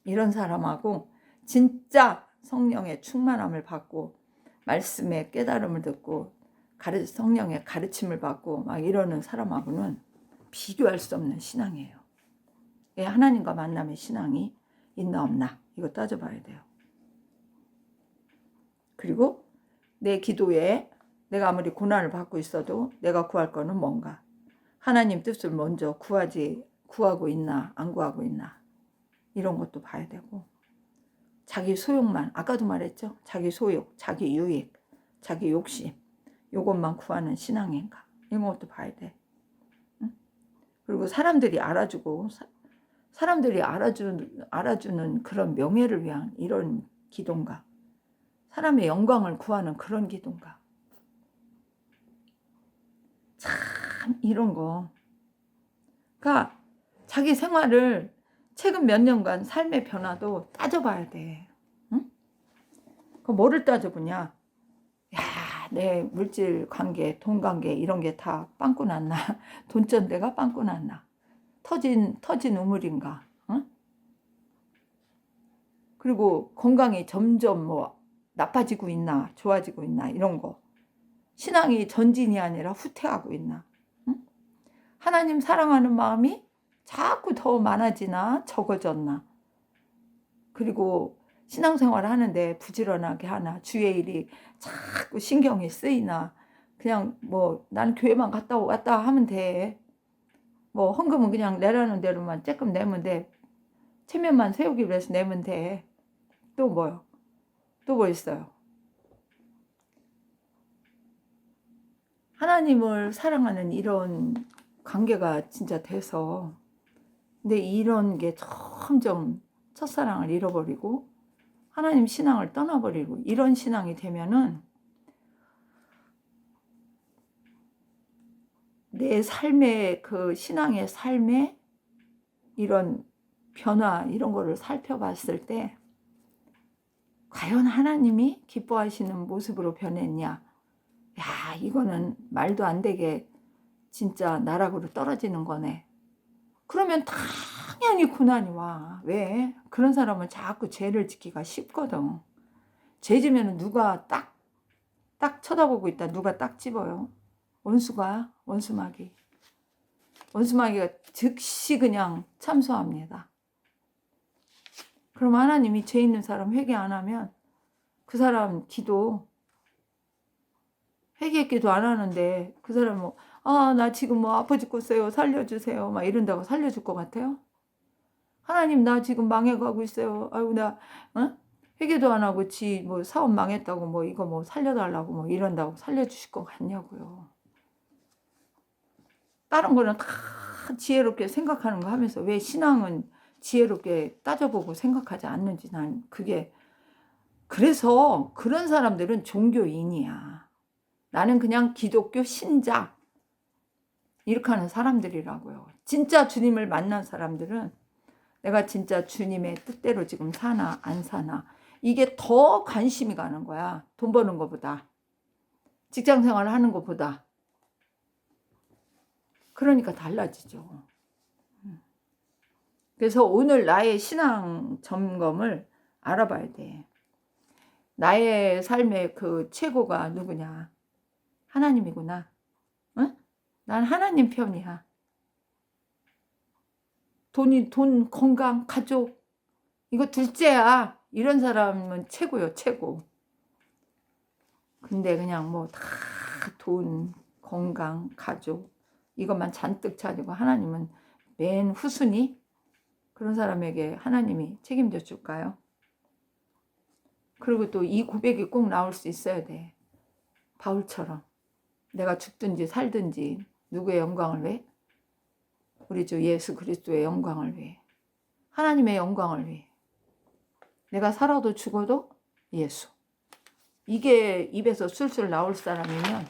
이런 사람하고 진짜 성령의 충만함을 받고 말씀의 깨달음을 듣고 성령의 가르침을 받고 막 이러는 사람하고는 비교할 수 없는 신앙이에요. 하나님과 만남의 신앙이 있나 없나 이거 따져봐야 돼요. 그리고 내 기도에 내가 아무리 고난을 받고 있어도 내가 구할 거는 뭔가, 하나님 뜻을 먼저 구하고 있나 안 구하고 있나 이런 것도 봐야 되고, 자기 소욕만, 아까도 말했죠. 자기 소욕, 자기 유익, 자기 욕심 요것만 구하는 신앙인가 이런 것도 봐야 돼. 응? 그리고 사람들이 알아주고 사람들이 알아주는 그런 명예를 위한 이런 기도인가, 사람의 영광을 구하는 그런 기도인가. 참 이런 거. 그러니까 자기 생활을 최근 몇 년간 삶의 변화도 따져봐야 돼. 응? 그 뭐를 따져보냐. 야, 내 물질 관계, 돈 관계 이런 게 다 빵꾸 났나? 돈전대가 빵꾸 났나? 터진 우물인가? 응? 그리고 건강이 점점 뭐 나빠지고 있나 좋아지고 있나 이런 거. 신앙이 전진이 아니라 후퇴하고 있나. 응? 하나님 사랑하는 마음이 자꾸 더 많아지나 적어졌나. 그리고 신앙생활을 하는데 부지런하게 하나, 주의 일이 자꾸 신경이 쓰이나. 그냥 뭐 나는 교회만 갔다 왔다 하면 돼. 뭐 헌금은 그냥 내라는 대로만 조금 내면 돼. 체면만 세우기 위해서 내면 돼. 또 뭐요? 또 뭐 있어요? 하나님을 사랑하는 이런 관계가 진짜 돼서, 근데 이런 게 점점 첫사랑을 잃어버리고 하나님 신앙을 떠나버리고 이런 신앙이 되면은 내 삶의 그 신앙의 삶의 이런 변화 이런 거를 살펴봤을 때 과연 하나님이 기뻐하시는 모습으로 변했냐. 야, 이거는 말도 안 되게 진짜 나락으로 떨어지는 거네. 그러면 당연히 고난이 와. 왜? 그런 사람은 자꾸 죄를 짓기가 쉽거든. 죄 지면 누가 딱 쳐다보고 있다. 누가 딱 집어요. 원수마귀가 즉시 그냥 참소합니다. 그럼 하나님이 죄 있는 사람 회개 안 하면 그 사람 회개 기도 안 하는데 그 사람 나 지금 뭐 아파 죽겠어요. 살려주세요. 막 이런다고 살려줄 것 같아요? 하나님 나 지금 망해가고 있어요. 아이고 나 회개도 안 하고 뭐 사업 망했다고 뭐 이거 뭐 살려달라고 뭐 이런다고 살려주실 것 같냐고요. 다른 거는 다 지혜롭게 생각하는 거 하면서 왜 신앙은 지혜롭게 따져보고 생각하지 않는지 난 그게. 그래서 그런 사람들은 종교인이야. 나는 그냥 기독교 신자 이렇게 하는 사람들이라고요. 진짜 주님을 만난 사람들은 내가 진짜 주님의 뜻대로 지금 사나 안 사나 이게 더 관심이 가는 거야. 돈 버는 것보다, 직장 생활을 하는 것보다. 그러니까 달라지죠. 그래서 오늘 나의 신앙 점검을 알아봐야 돼. 나의 삶의 그 최고가 누구냐? 하나님이구나. 응? 난 하나님 편이야. 돈, 건강, 가족 이거 둘째야. 이런 사람은 최고요, 최고. 근데 그냥 뭐 다 돈, 건강, 가족 이것만 잔뜩 차지고 하나님은 맨 후순위? 그런 사람에게 하나님이 책임져 줄까요? 그리고 또 이 고백이 꼭 나올 수 있어야 돼. 바울처럼 내가 죽든지 살든지 누구의 영광을 위해? 우리 주 예수 그리스도의 영광을 위해, 하나님의 영광을 위해. 내가 살아도 죽어도 예수. 이게 입에서 술술 나올 사람이면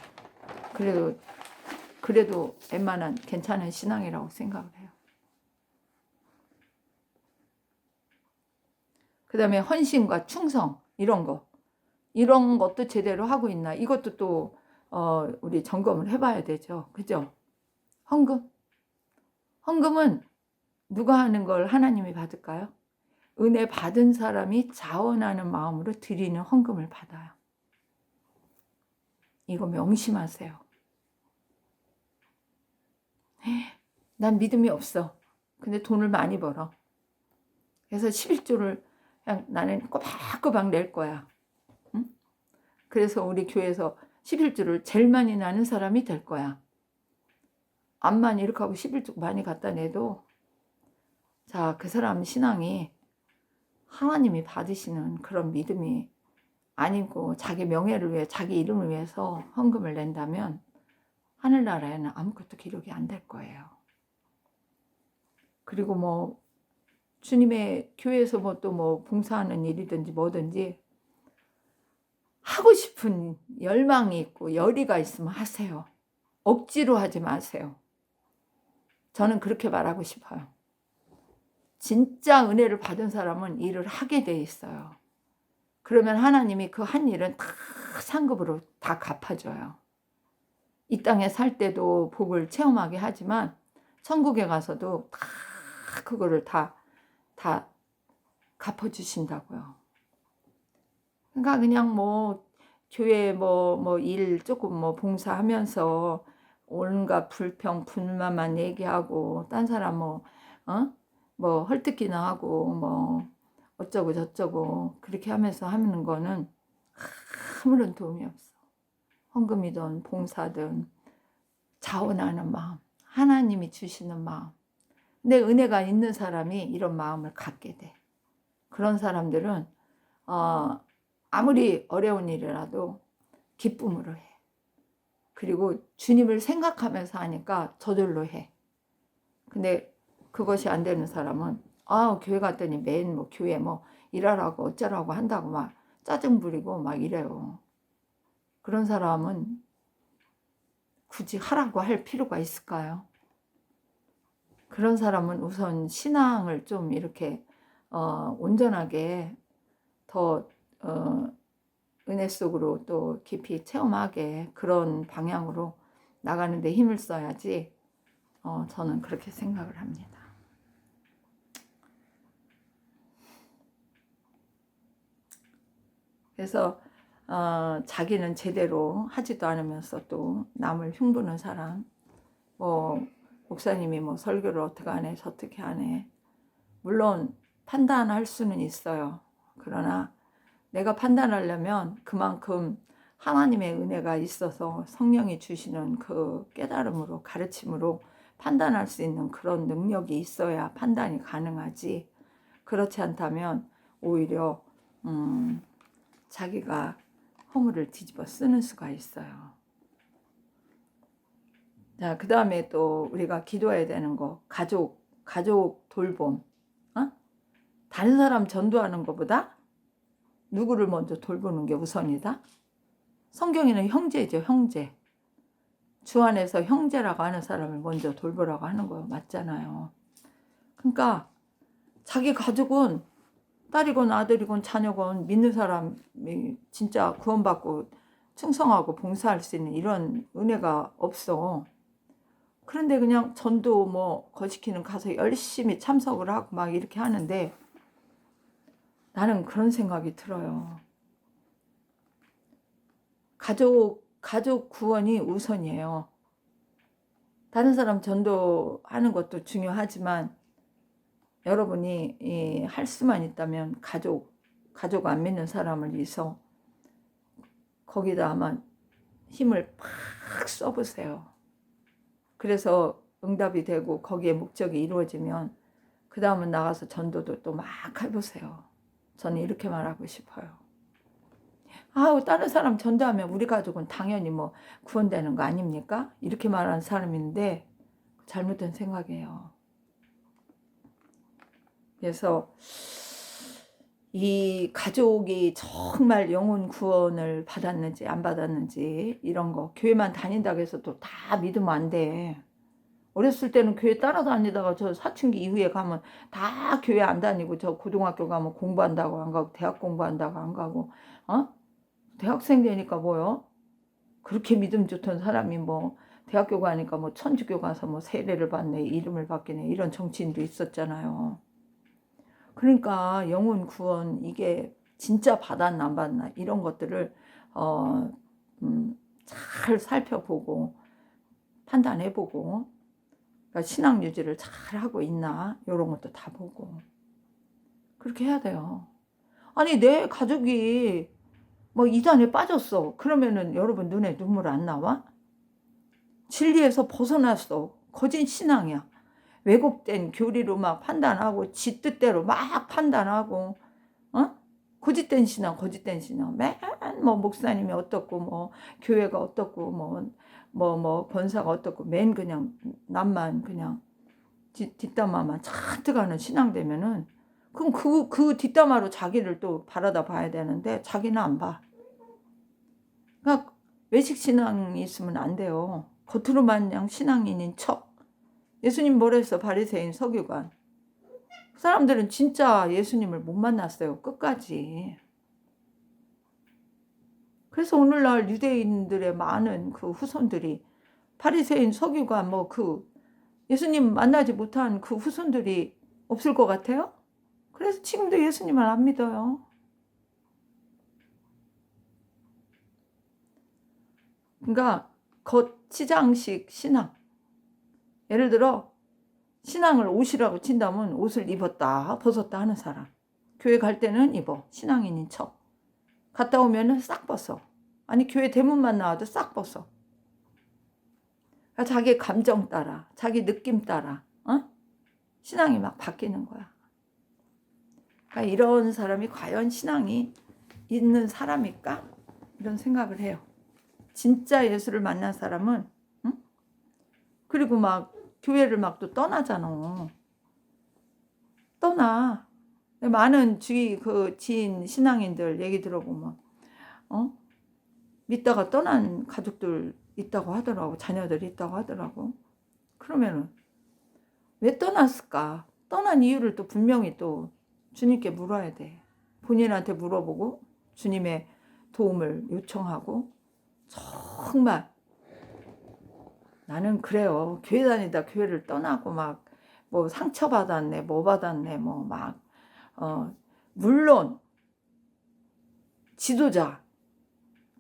그래도 웬만한 괜찮은 신앙이라고 생각을 해요. 그 다음에 헌신과 충성 이런 것도 제대로 하고 있나, 이것도 또 우리 점검을 해봐야 되죠. 그죠? 헌금은 누가 하는 걸 하나님이 받을까요? 은혜 받은 사람이 자원하는 마음으로 드리는 헌금을 받아요. 이거 명심하세요. 난 믿음이 없어. 근데 돈을 많이 벌어. 그래서 11조를 그냥 나는 꼬박꼬박 낼 거야. 응? 그래서 우리 교회에서 11조를 제일 많이 나는 사람이 될 거야. 암만 이렇게 하고 11조 많이 갖다 내도, 자, 그 사람 신앙이 하나님이 받으시는 그런 믿음이 아니고 자기 명예를 위해, 자기 이름을 위해서 헌금을 낸다면 하늘나라에는 아무것도 기록이 안 될 거예요. 그리고 뭐 주님의 교회에서 뭐 또 뭐 봉사하는 일이든지 뭐든지 하고 싶은 열망이 있고 열의가 있으면 하세요. 억지로 하지 마세요. 저는 그렇게 말하고 싶어요. 진짜 은혜를 받은 사람은 일을 하게 돼 있어요. 그러면 하나님이 그 한 일은 다 상급으로 다 갚아줘요. 이 땅에 살 때도 복을 체험하게 하지만 천국에 가서도 다 그거를 다 갚아주신다고요. 그러니까 그냥 뭐 교회 뭐 일 조금 뭐 봉사하면서 온갖 불평 불만만 얘기하고 딴 사람 뭐 헐뜯기나 하고 뭐 어쩌고 저쩌고 그렇게 하면서 하는 거는 아무런 도움이 없어. 헌금이든 봉사든 자원하는 마음, 하나님이 주시는 마음. 근데 은혜가 있는 사람이 이런 마음을 갖게 돼. 그런 사람들은 아무리 어려운 일이라도 기쁨으로 해. 그리고 주님을 생각하면서 하니까 저절로 해. 근데 그것이 안 되는 사람은 교회 갔더니 매일 뭐 교회 뭐 일하라고 어쩌라고 한다고 막 짜증 부리고 막 이래요. 그런 사람은 굳이 하라고 할 필요가 있을까요? 그런 사람은 우선 신앙을 좀 이렇게 온전하게 더 은혜 속으로 또 깊이 체험하게 그런 방향으로 나가는데 힘을 써야지, 저는 그렇게 생각을 합니다. 그래서 자기는 제대로 하지도 않으면서 또 남을 흉보는 사람, 뭐 목사님이 뭐 설교를 어떻게 하네 저떻게 하네, 물론 판단할 수는 있어요. 그러나 내가 판단하려면 그만큼 하나님의 은혜가 있어서 성령이 주시는 그 깨달음으로 가르침으로 판단할 수 있는 그런 능력이 있어야 판단이 가능하지, 그렇지 않다면 오히려 자기가 허물을 뒤집어 쓰는 수가 있어요. 자, 그 다음에 또 우리가 기도해야 되는 거, 가족 돌봄. 다른 사람 전도하는 것보다 누구를 먼저 돌보는 게 우선이다. 성경에는 형제죠, 형제. 주 안에서 형제라고 하는 사람을 먼저 돌보라고 하는 거 맞잖아요. 그러니까 자기 가족은 딸이건 아들이건 자녀건 믿는 사람이 진짜 구원받고 충성하고 봉사할 수 있는 이런 은혜가 없어. 그런데 그냥 전도 뭐 거시키는 가서 열심히 참석을 하고 막 이렇게 하는데 나는 그런 생각이 들어요. 가족 구원이 우선이에요. 다른 사람 전도하는 것도 중요하지만 여러분이 할 수만 있다면 가족 안 믿는 사람을 위해서 거기다 아마 힘을 팍 써보세요. 그래서 응답이 되고 거기에 목적이 이루어지면 그 다음은 나가서 전도도 또 막 해보세요. 저는 이렇게 말하고 싶어요. 다른 사람 전도하면 우리 가족은 당연히 뭐 구원되는 거 아닙니까? 이렇게 말하는 사람인데 잘못된 생각이에요. 그래서 이 가족이 정말 영혼 구원을 받았는지 안 받았는지 이런 거 교회만 다닌다고 해서 또 다 믿으면 안 돼. 어렸을 때는 교회 따라다니다가 저 사춘기 이후에 가면 다 교회 안 다니고 저 고등학교 가면 공부한다고 안 가고 대학 공부한다고 안 가고 대학생 되니까 뭐요? 그렇게 믿음 좋던 사람이 뭐 대학교 가니까 뭐 천주교 가서 뭐 세례를 받네 이름을 바뀌네 이런 정치인도 있었잖아요. 그러니까 영혼 구원 이게 진짜 받았나 안 받나 이런 것들을 잘 살펴보고 판단해보고 그러니까 신앙 유지를 잘 하고 있나 이런 것도 다 보고 그렇게 해야 돼요. 아니 내 가족이 뭐 이단에 빠졌어. 그러면은 여러분 눈에 눈물 안 나와? 진리에서 벗어났어. 거짓 신앙이야. 왜곡된 교리로 막 판단하고 지 뜻대로 막 판단하고 거짓된 신앙 거짓된 신앙 맨 뭐 목사님이 어떻고 뭐 교회가 어떻고 뭐 권사가 어떻고 맨 그냥 남만 그냥 뒷담화만 잔뜩 하는 신앙 되면은 그럼 그 뒷담화로 자기를 또 바라다 봐야 되는데 자기는 안 봐. 그러니까 외식 신앙이 있으면 안 돼요. 겉으로만 그냥 신앙인인 척. 예수님 뭐라 했어? 바리새인 서기관. 그 사람들은 진짜 예수님을 못 만났어요. 끝까지. 그래서 오늘날 유대인들의 많은 그 후손들이 바리새인 서기관 뭐 그 예수님 만나지 못한 그 후손들이 없을 것 같아요? 그래서 지금도 예수님을 안 믿어요. 그러니까 겉치장식 신앙. 예를 들어 신앙을 옷이라고 친다면 옷을 입었다 벗었다 하는 사람. 교회 갈 때는 입어. 신앙인인 척. 갔다 오면은 싹 벗어. 아니 교회 대문만 나와도 싹 벗어. 그러니까 자기 감정 따라 자기 느낌 따라 신앙이 막 바뀌는 거야. 그러니까 이런 사람이 과연 신앙이 있는 사람일까? 이런 생각을 해요. 진짜 예수를 만난 사람은 그리고 막 교회를 막 또 떠나잖아. 떠나. 많은 주위 그 지인 신앙인들 얘기 들어보면 믿다가 떠난 가족들 있다고 하더라고. 자녀들이 있다고 하더라고. 그러면은 왜 떠났을까? 떠난 이유를 또 분명히 또 주님께 물어야 돼. 본인한테 물어보고 주님의 도움을 요청하고 정말 나는 그래요. 교회 다니다 교회를 떠나고 막 뭐 상처받았네, 뭐 받았네, 뭐 막 물론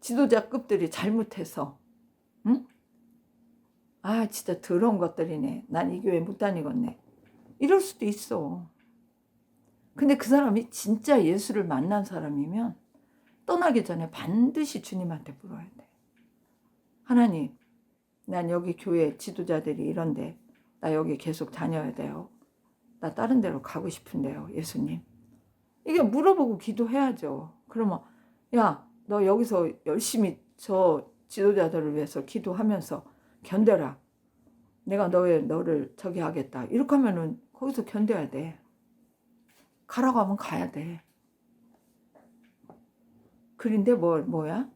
지도자급들이 잘못해서 진짜 더러운 것들이네. 난 이 교회 못 다니겠네. 이럴 수도 있어. 근데 그 사람이 진짜 예수를 만난 사람이면 떠나기 전에 반드시 주님한테 물어야 돼. 하나님, 난 여기 교회 지도자들이 이런데 나 여기 계속 다녀야 돼요. 나 다른 데로 가고 싶은데요, 예수님. 이게 물어보고 기도해야죠. 그러면 야, 너 여기서 열심히 저 지도자들을 위해서 기도하면서 견뎌라. 내가 너를 저기 하겠다. 이렇게 하면은 거기서 견뎌야 돼. 가라고 하면 가야 돼. 그런데 뭐야?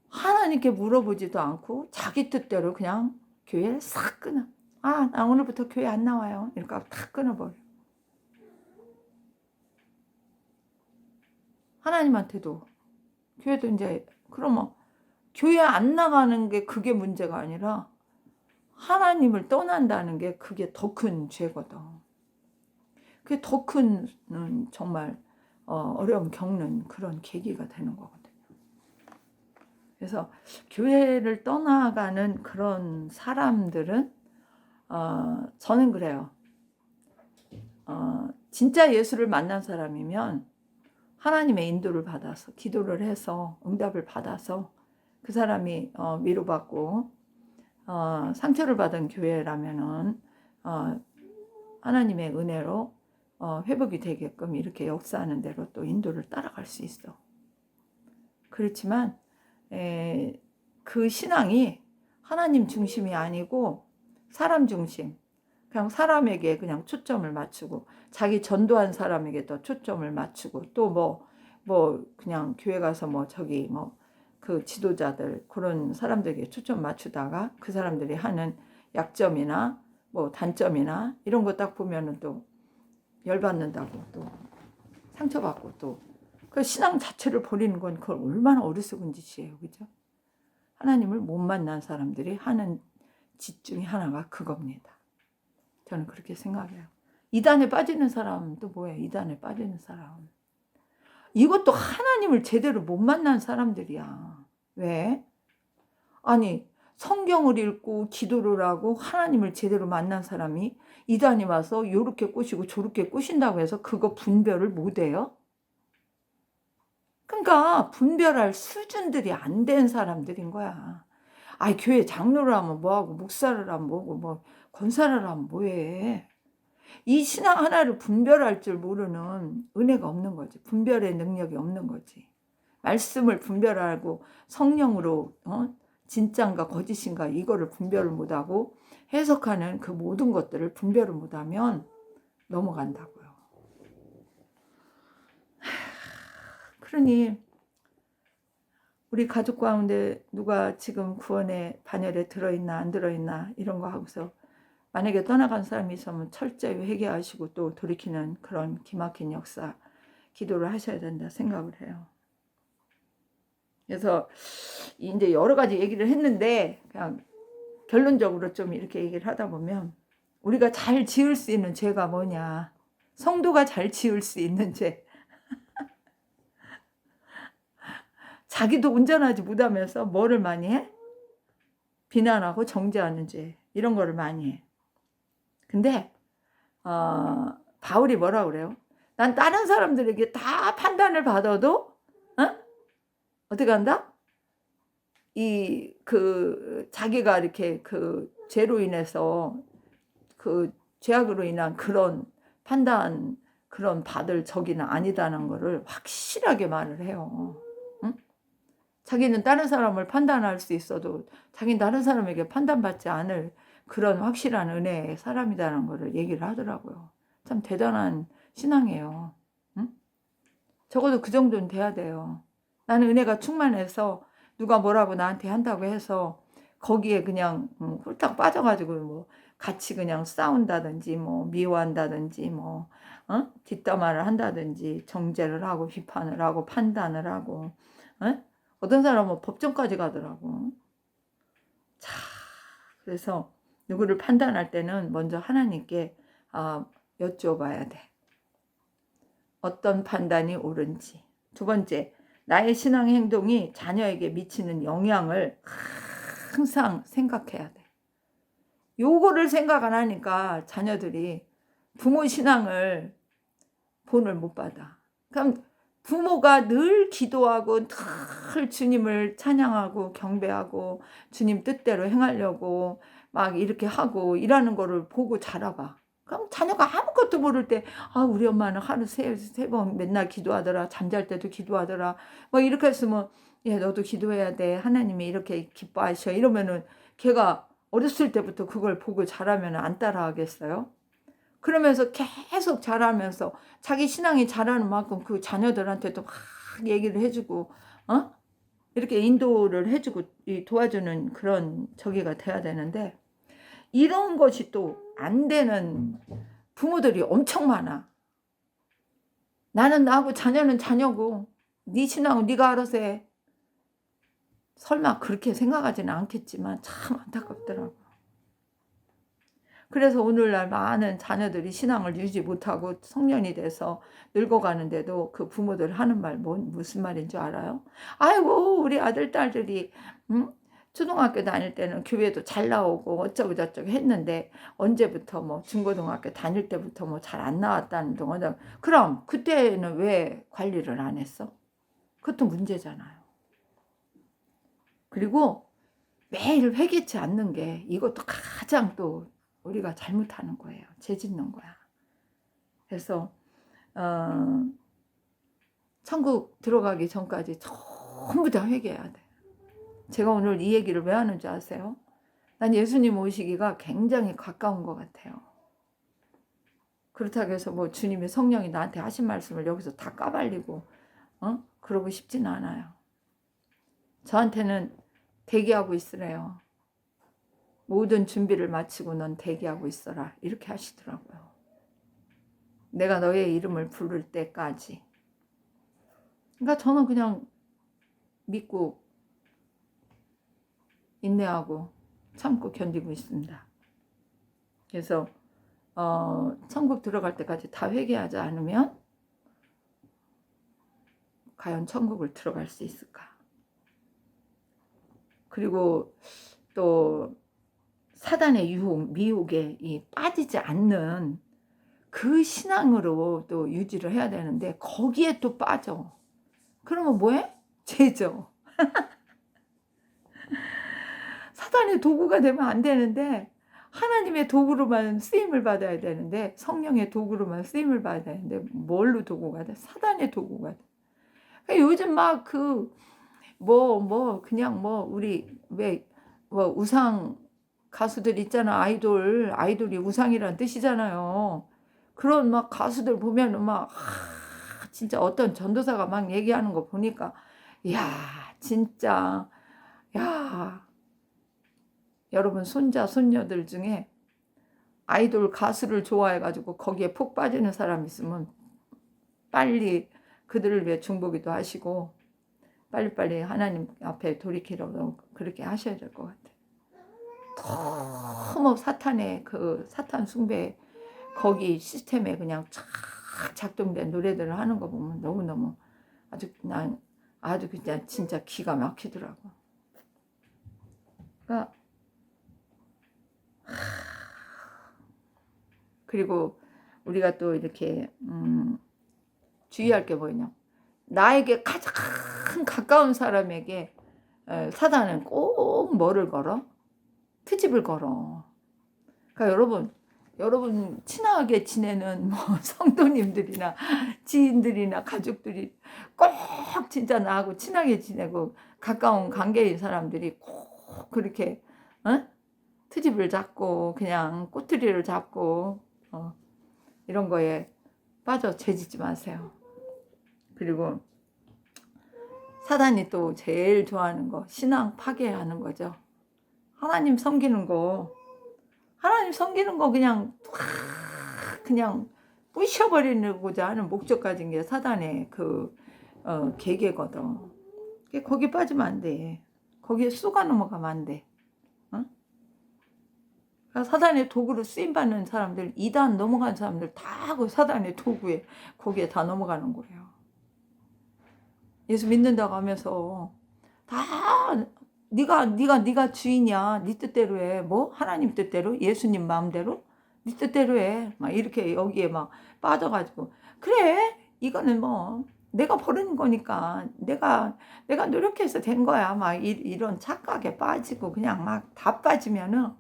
하나님께 물어보지도 않고 자기 뜻대로 그냥 교회를 싹 끊어. 나 오늘부터 교회 안 나와요. 이렇게 탁 끊어버려. 하나님한테도 교회도 이제 그러면 교회 안 나가는 게 그게 문제가 아니라 하나님을 떠난다는 게 그게 더 큰 죄거든. 그게 더 큰 정말 어려움 겪는 그런 계기가 되는 거거든요. 그래서 교회를 떠나가는 그런 사람들은 저는 그래요. 진짜 예수를 만난 사람이면 하나님의 인도를 받아서 기도를 해서 응답을 받아서 그 사람이 위로받고 상처를 받은 교회라면은 하나님의 은혜로 회복이 되게끔 이렇게 역사하는 대로 또 인도를 따라갈 수 있어. 그렇지만 그 신앙이 하나님 중심이 아니고 사람 중심, 그냥 사람에게 그냥 초점을 맞추고 자기 전도한 사람에게 더 초점을 맞추고 또 뭐 그냥 교회 가서 뭐 저기 뭐 그 지도자들 그런 사람들에게 초점 맞추다가 그 사람들이 하는 약점이나 뭐 단점이나 이런 거 딱 보면은 또 열받는다고 또 상처받고 또 그 신앙 자체를 버리는 건 그걸 얼마나 어리석은 짓이에요. 그죠? 하나님을 못 만난 사람들이 하는 짓 중에 하나가 그겁니다. 저는 그렇게 생각해요. 이단에 빠지는 사람은 또 뭐예요? 이단에 빠지는 사람. 이것도 하나님을 제대로 못 만난 사람들이야. 왜? 아니 성경을 읽고 기도를 하고 하나님을 제대로 만난 사람이 이단에 와서 요렇게 꼬시고 저렇게 꼬신다고 해서 그거 분별을 못해요? 그러니까 분별할 수준들이 안 된 사람들인 거야. 아이 교회 장로를 하면 뭐하고 목사를 하면 뭐고 뭐 권사를 하면 뭐해. 이 신앙 하나를 분별할 줄 모르는 은혜가 없는 거지. 분별의 능력이 없는 거지. 말씀을 분별하고 성령으로 진짜인가 거짓인가 이거를 분별을 못하고 해석하는 그 모든 것들을 분별을 못하면 넘어간다고요. 그러니 우리 가족 가운데 누가 지금 구원의 반열에 들어있나 안 들어있나 이런 거 하고서 만약에 떠나간 사람이 있으면 철저히 회개하시고 또 돌이키는 그런 기막힌 역사 기도를 하셔야 된다 생각을 해요. 그래서 이제 여러 가지 얘기를 했는데 그냥 결론적으로 좀 이렇게 얘기를 하다 보면 우리가 잘 지을 수 있는 죄가 뭐냐. 성도가 잘 지을 수 있는 죄. 자기도 운전하지 못하면서 뭐를 많이 해? 비난하고 정죄하는 죄. 이런 거를 많이 해. 근데 바울이 뭐라 그래요? 난 다른 사람들에게 다 판단을 받아도 어떻게 한다? 자기가 이렇게 그 죄로 인해서 그 죄악으로 인한 그런 판단 그런 받을 적이는 아니다는 거를 확실하게 말을 해요. 응? 자기는 다른 사람을 판단할 수 있어도 자기는 다른 사람에게 판단받지 않을 그런 확실한 은혜의 사람이라는 거를 얘기를 하더라고요. 참 대단한 신앙이에요. 응? 적어도 그 정도는 돼야 돼요. 나는 은혜가 충만해서 누가 뭐라고 나한테 한다고 해서 거기에 그냥 홀딱 빠져가지고 뭐 같이 그냥 싸운다든지 뭐 미워한다든지 뭐 뒷담화를 한다든지 정죄를 하고 비판을 하고 판단을 하고 어떤 사람은 법정까지 가더라고. 자, 그래서 누구를 판단할 때는 먼저 하나님께 여쭤봐야 돼. 어떤 판단이 옳은지. 두 번째, 나의 신앙 행동이 자녀에게 미치는 영향을 항상 생각해야 돼. 요거를 생각 안 하니까 자녀들이 부모 신앙을 본을 못 받아. 그럼 부모가 늘 기도하고 늘 주님을 찬양하고 경배하고 주님 뜻대로 행하려고 막 이렇게 하고 일하는 거를 보고 자라봐. 그럼 자녀가 아무것도 모를 때 우리 엄마는 하루 세 번 맨날 기도하더라. 잠잘 때도 기도하더라. 뭐 이렇게 했으면 너도 기도해야 돼. 하나님이 이렇게 기뻐하셔. 이러면은 걔가 어렸을 때부터 그걸 보고 자라면 안 따라하겠어요? 그러면서 계속 자라면서 자기 신앙이 자라는 만큼 그 자녀들한테도 막 얘기를 해주고 이렇게 인도를 해주고 도와주는 그런 저기가 돼야 되는데 이런 것이 또 안 되는 부모들이 엄청 많아. 나는 나고 자녀는 자녀고 네 신앙은 네가 알아서 해. 설마 그렇게 생각하지는 않겠지만 참 안타깝더라고. 그래서 오늘날 많은 자녀들이 신앙을 유지 못하고 성년이 돼서 늙어가는데도 그 부모들 하는 말 무슨 말인 줄 알아요? 아이고 우리 아들 딸들이 초등학교 다닐 때는 교회도 잘 나오고 어쩌고 저쩌고 했는데 언제부터 뭐 중고등학교 다닐 때부터 뭐 잘 안 나왔다는 동안 그럼 그때는 왜 관리를 안 했어? 그것도 문제잖아요. 그리고 매일 회개치 않는 게 이것도 가장 또 우리가 잘못하는 거예요. 죄 짓는 거야. 그래서 천국 들어가기 전까지 전부 다 회개해야 돼. 제가 오늘 이 얘기를 왜 하는 줄 아세요? 난 예수님 오시기가 굉장히 가까운 것 같아요. 그렇다고 해서 뭐 주님의 성령이 나한테 하신 말씀을 여기서 다 까발리고 그러고 싶진 않아요. 저한테는 대기하고 있으래요. 모든 준비를 마치고 넌 대기하고 있어라. 이렇게 하시더라고요. 내가 너의 이름을 부를 때까지. 그러니까 저는 그냥 믿고 인내하고 참고 견디고 있습니다. 그래서 천국 들어갈 때까지 다 회개하지 않으면 과연 천국을 들어갈 수 있을까? 그리고 또 사단의 유혹, 미혹에 빠지지 않는 그 신앙으로 또 유지를 해야 되는데 거기에 또 빠져. 그러면 뭐해? 죄죠. 사단의 도구가 되면 안 되는데 하나님의 도구로만 쓰임을 받아야 되는데 성령의 도구로만 쓰임을 받아야 되는데 뭘로 도구가 돼? 사단의 도구가 돼. 그러니까 요즘 막 그냥 우리 왜 우상 가수들 있잖아. 아이돌이 우상이란 뜻이잖아요. 그런 막 가수들 보면은 막 진짜 어떤 전도사가 막 얘기하는 거 보니까 야 진짜 야 여러분 손자 손녀들 중에 아이돌 가수를 좋아해가지고 거기에 푹 빠지는 사람 있으면 빨리 그들을 위해 중보기도 하시고 빨리빨리 하나님 앞에 돌이키려고 그렇게 하셔야 될 것 같아요. 너무 사탄의 그 사탄 숭배 거기 시스템에 그냥 착 작동된 노래들을 하는 거 보면 너무너무 아주 그냥 진짜 기가 막히더라고. 그러니까 그리고 우리가 또 이렇게 주의할 게 뭐냐? 나에게 가장 가까운 사람에게 사단은 꼭 뭐를 걸어? 트집을 걸어. 그러니까 여러분 친하게 지내는 성도님들이나 지인들이나 가족들이 꼭 진짜 나하고 친하게 지내고 가까운 관계의 사람들이 꼭 그렇게 트집을 잡고 그냥 꼬투리를 잡고 이런 거에 빠져 죄짓지 마세요. 그리고 사단이 또 제일 좋아하는 거 신앙 파괴하는 거죠. 하나님 섬기는 거 그냥 부셔버리고자 하는 목적 가진 게 사단의 그 계계거든. 거기 빠지면 안 돼. 거기에 쏘가 넘어가면 안 돼. 그러니까 사단의 도구로 쓰임받는 사람들, 이단 넘어간 사람들 다 그 사단의 도구에 거기에 다 넘어가는 거예요. 예수 믿는다고 하면서 다 네가 주인이야. 네 뜻대로 해. 하나님 뜻대로, 예수님 마음대로, 네 뜻대로 해. 막 이렇게 여기에 막 빠져가지고 그래. 이거는 내가 버리는 거니까 내가 노력해서 된 거야. 막 이런 착각에 빠지고 그냥 막 다 빠지면은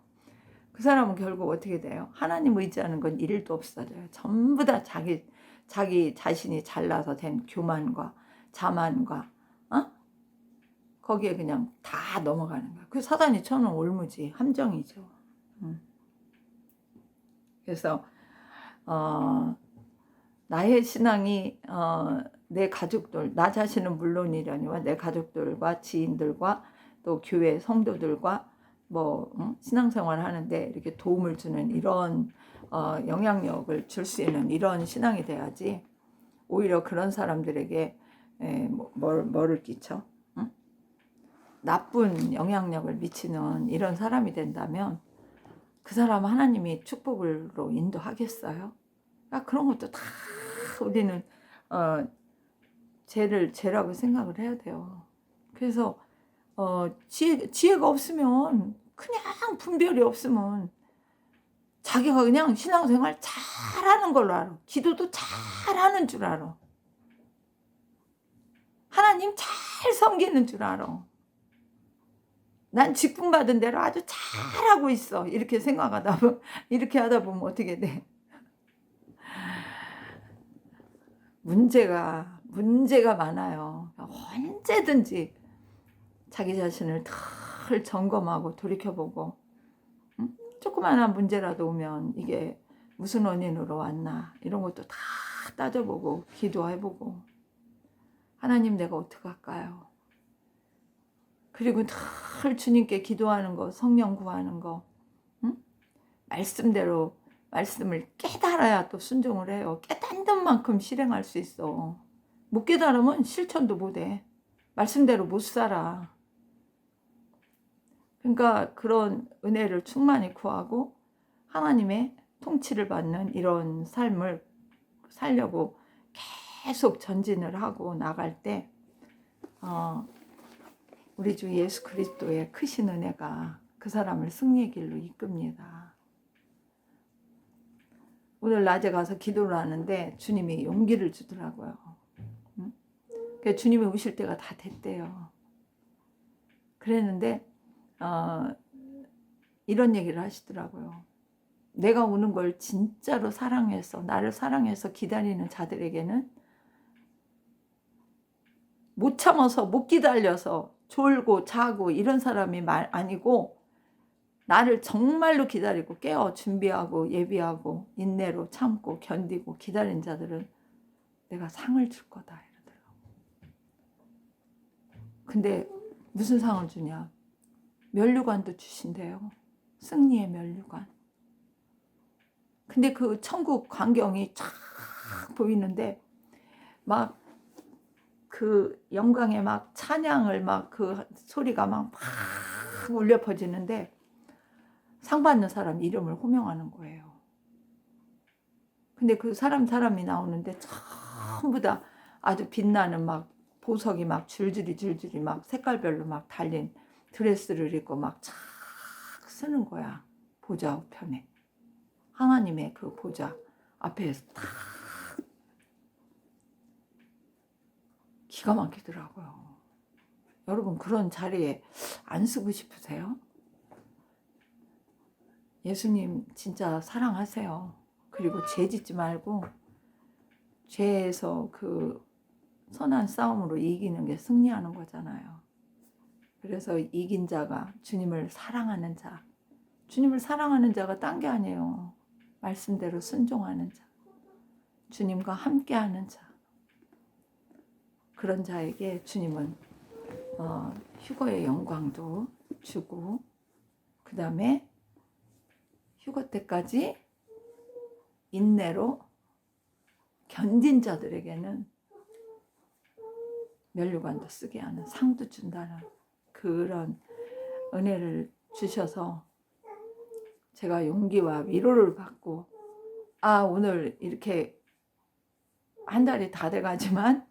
그 사람은 결국 어떻게 돼요? 하나님 의지하는 건 1도 없어져요. 전부 다 자기 자신이 잘나서 된 교만과 자만과 거기에 그냥 다 넘어가는 거야. 그 사단이 쳐놓은 올무지 함정이죠. 그래서 나의 신앙이 내 가족들, 나 자신은 물론이려니와 내 가족들과 지인들과 또 교회 성도들과 신앙생활을 하는데 이렇게 도움을 주는 이런 영향력을 줄 수 있는 이런 신앙이 돼야지. 오히려 그런 사람들에게 뭐를 끼쳐? 나쁜 영향력을 미치는 이런 사람이 된다면 그 사람 하나님이 축복으로 인도하겠어요? 그러니까 그런 것도 다 우리는 죄라고 생각을 해야 돼요. 그래서 지혜가 없으면 그냥 분별이 없으면 자기가 그냥 신앙생활 잘하는 걸로 알아. 기도도 잘하는 줄 알아. 하나님 잘 섬기는 줄 알아. 난 직분 받은 대로 아주 잘하고 있어. 이렇게 이렇게 하다 보면 어떻게 돼? 문제가 많아요. 언제든지 자기 자신을 덜 점검하고 돌이켜보고 조그마한 문제라도 오면 이게 무슨 원인으로 왔나 이런 것도 다 따져보고 기도해보고 하나님 내가 어떡할까요? 그리고 늘 주님께 기도하는 거, 성령 구하는 거, 말씀대로 말씀을 깨달아야 또 순종을 해요. 깨닫는 만큼 실행할 수 있어. 못 깨달으면 실천도 못해. 말씀대로 못 살아. 그러니까 그런 은혜를 충만히 구하고 하나님의 통치를 받는 이런 삶을 살려고 계속 전진을 하고 나갈 때 우리 주 예수 그리스도의 크신 은혜가 그 사람을 승리의 길로 이끕니다. 오늘 낮에 가서 기도를 하는데 주님이 용기를 주더라고요. 그러니까 주님이 오실 때가 다 됐대요. 그랬는데 이런 얘기를 하시더라고요. 내가 오는 걸 진짜로 사랑해서 나를 사랑해서 기다리는 자들에게는 못 참아서 못 기다려서 졸고 자고 이런 사람이 아니고 나를 정말로 기다리고 깨어 준비하고 예비하고 인내로 참고 견디고 기다린 자들은 내가 상을 줄 거다 이러더라고. 근데 무슨 상을 주냐? 면류관도 주신대요. 승리의 면류관. 근데 그 천국 광경이 쫙 보이는데 막 그 영광에 막 찬양을 막 그 소리가 막 울려 퍼지는데 상 받는 사람 이름을 호명하는 거예요. 근데 그 사람이 나오는데 전부 다 아주 빛나는 막 보석이 막 줄줄이 막 색깔별로 막 달린 드레스를 입고 막 착 쓰는 거야. 보좌 우편에. 하나님의 그 보좌 앞에서 딱 기가 막히더라고요. 여러분 그런 자리에 안 쓰고 싶으세요? 예수님 진짜 사랑하세요. 그리고 죄 짓지 말고 죄에서 그 선한 싸움으로 이기는 게 승리하는 거잖아요. 그래서 이긴 자가 주님을 사랑하는 자. 주님을 사랑하는 자가 딴 게 아니에요. 말씀대로 순종하는 자. 주님과 함께하는 자. 그런 자에게 주님은 휴거의 영광도 주고 그 다음에 휴거 때까지 인내로 견딘 자들에게는 면류관도 쓰게 하는 상도 준다는 그런 은혜를 주셔서 제가 용기와 위로를 받고 오늘 이렇게 한 달이 다 돼가지만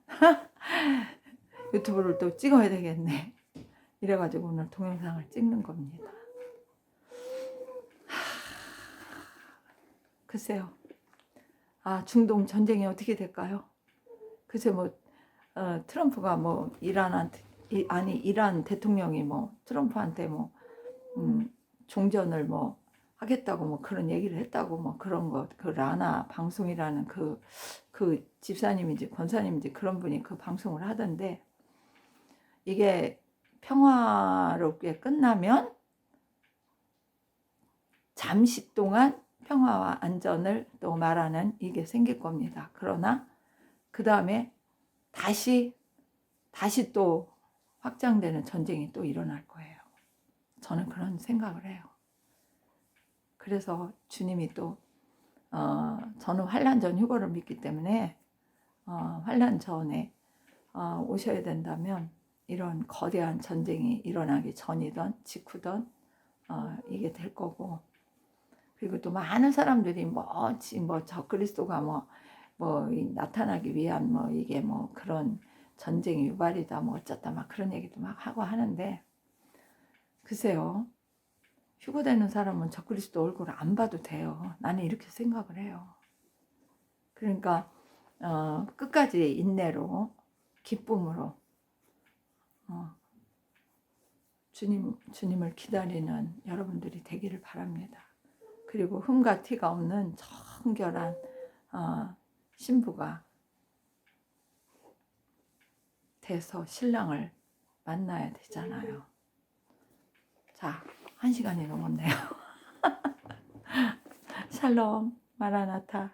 유튜브를 또 찍어야 되겠네. 이래가지고 오늘 동영상을 찍는 겁니다. 글쎄요. 중동 전쟁이 어떻게 될까요? 글쎄 트럼프가 이란 대통령이 트럼프한테 종전을 하겠다고 그런 얘기를 했다고 그런 거 그 라나 방송이라는 그 집사님인지 권사님인지 그런 분이 그 방송을 하던데 이게 평화롭게 끝나면 잠시 동안 평화와 안전을 또 말하는 이게 생길 겁니다. 그러나 그 다음에 다시 또 확장되는 전쟁이 또 일어날 거예요. 저는 그런 생각을 해요. 그래서 주님이 또 저는 환난 전 휴거를 믿기 때문에 환난 전에 오셔야 된다면 이런 거대한 전쟁이 일어나기 전이든 직후든 이게 될 거고 그리고 또 많은 사람들이 적그리스도가 나타나기 위한 이게 그런 전쟁이 유발이다 어쩌다 그런 얘기도 하고 하는데 글쎄요. 휴거되는 사람은 적그리스도 얼굴을 안 봐도 돼요. 나는 이렇게 생각을 해요. 그러니까 끝까지 인내로 기쁨으로 주님을 기다리는 여러분들이 되기를 바랍니다. 그리고 흠과 티가 없는 정결한 신부가 돼서 신랑을 만나야 되잖아요. 자, 1시간이 넘었네요. 샬롬, 마라나타.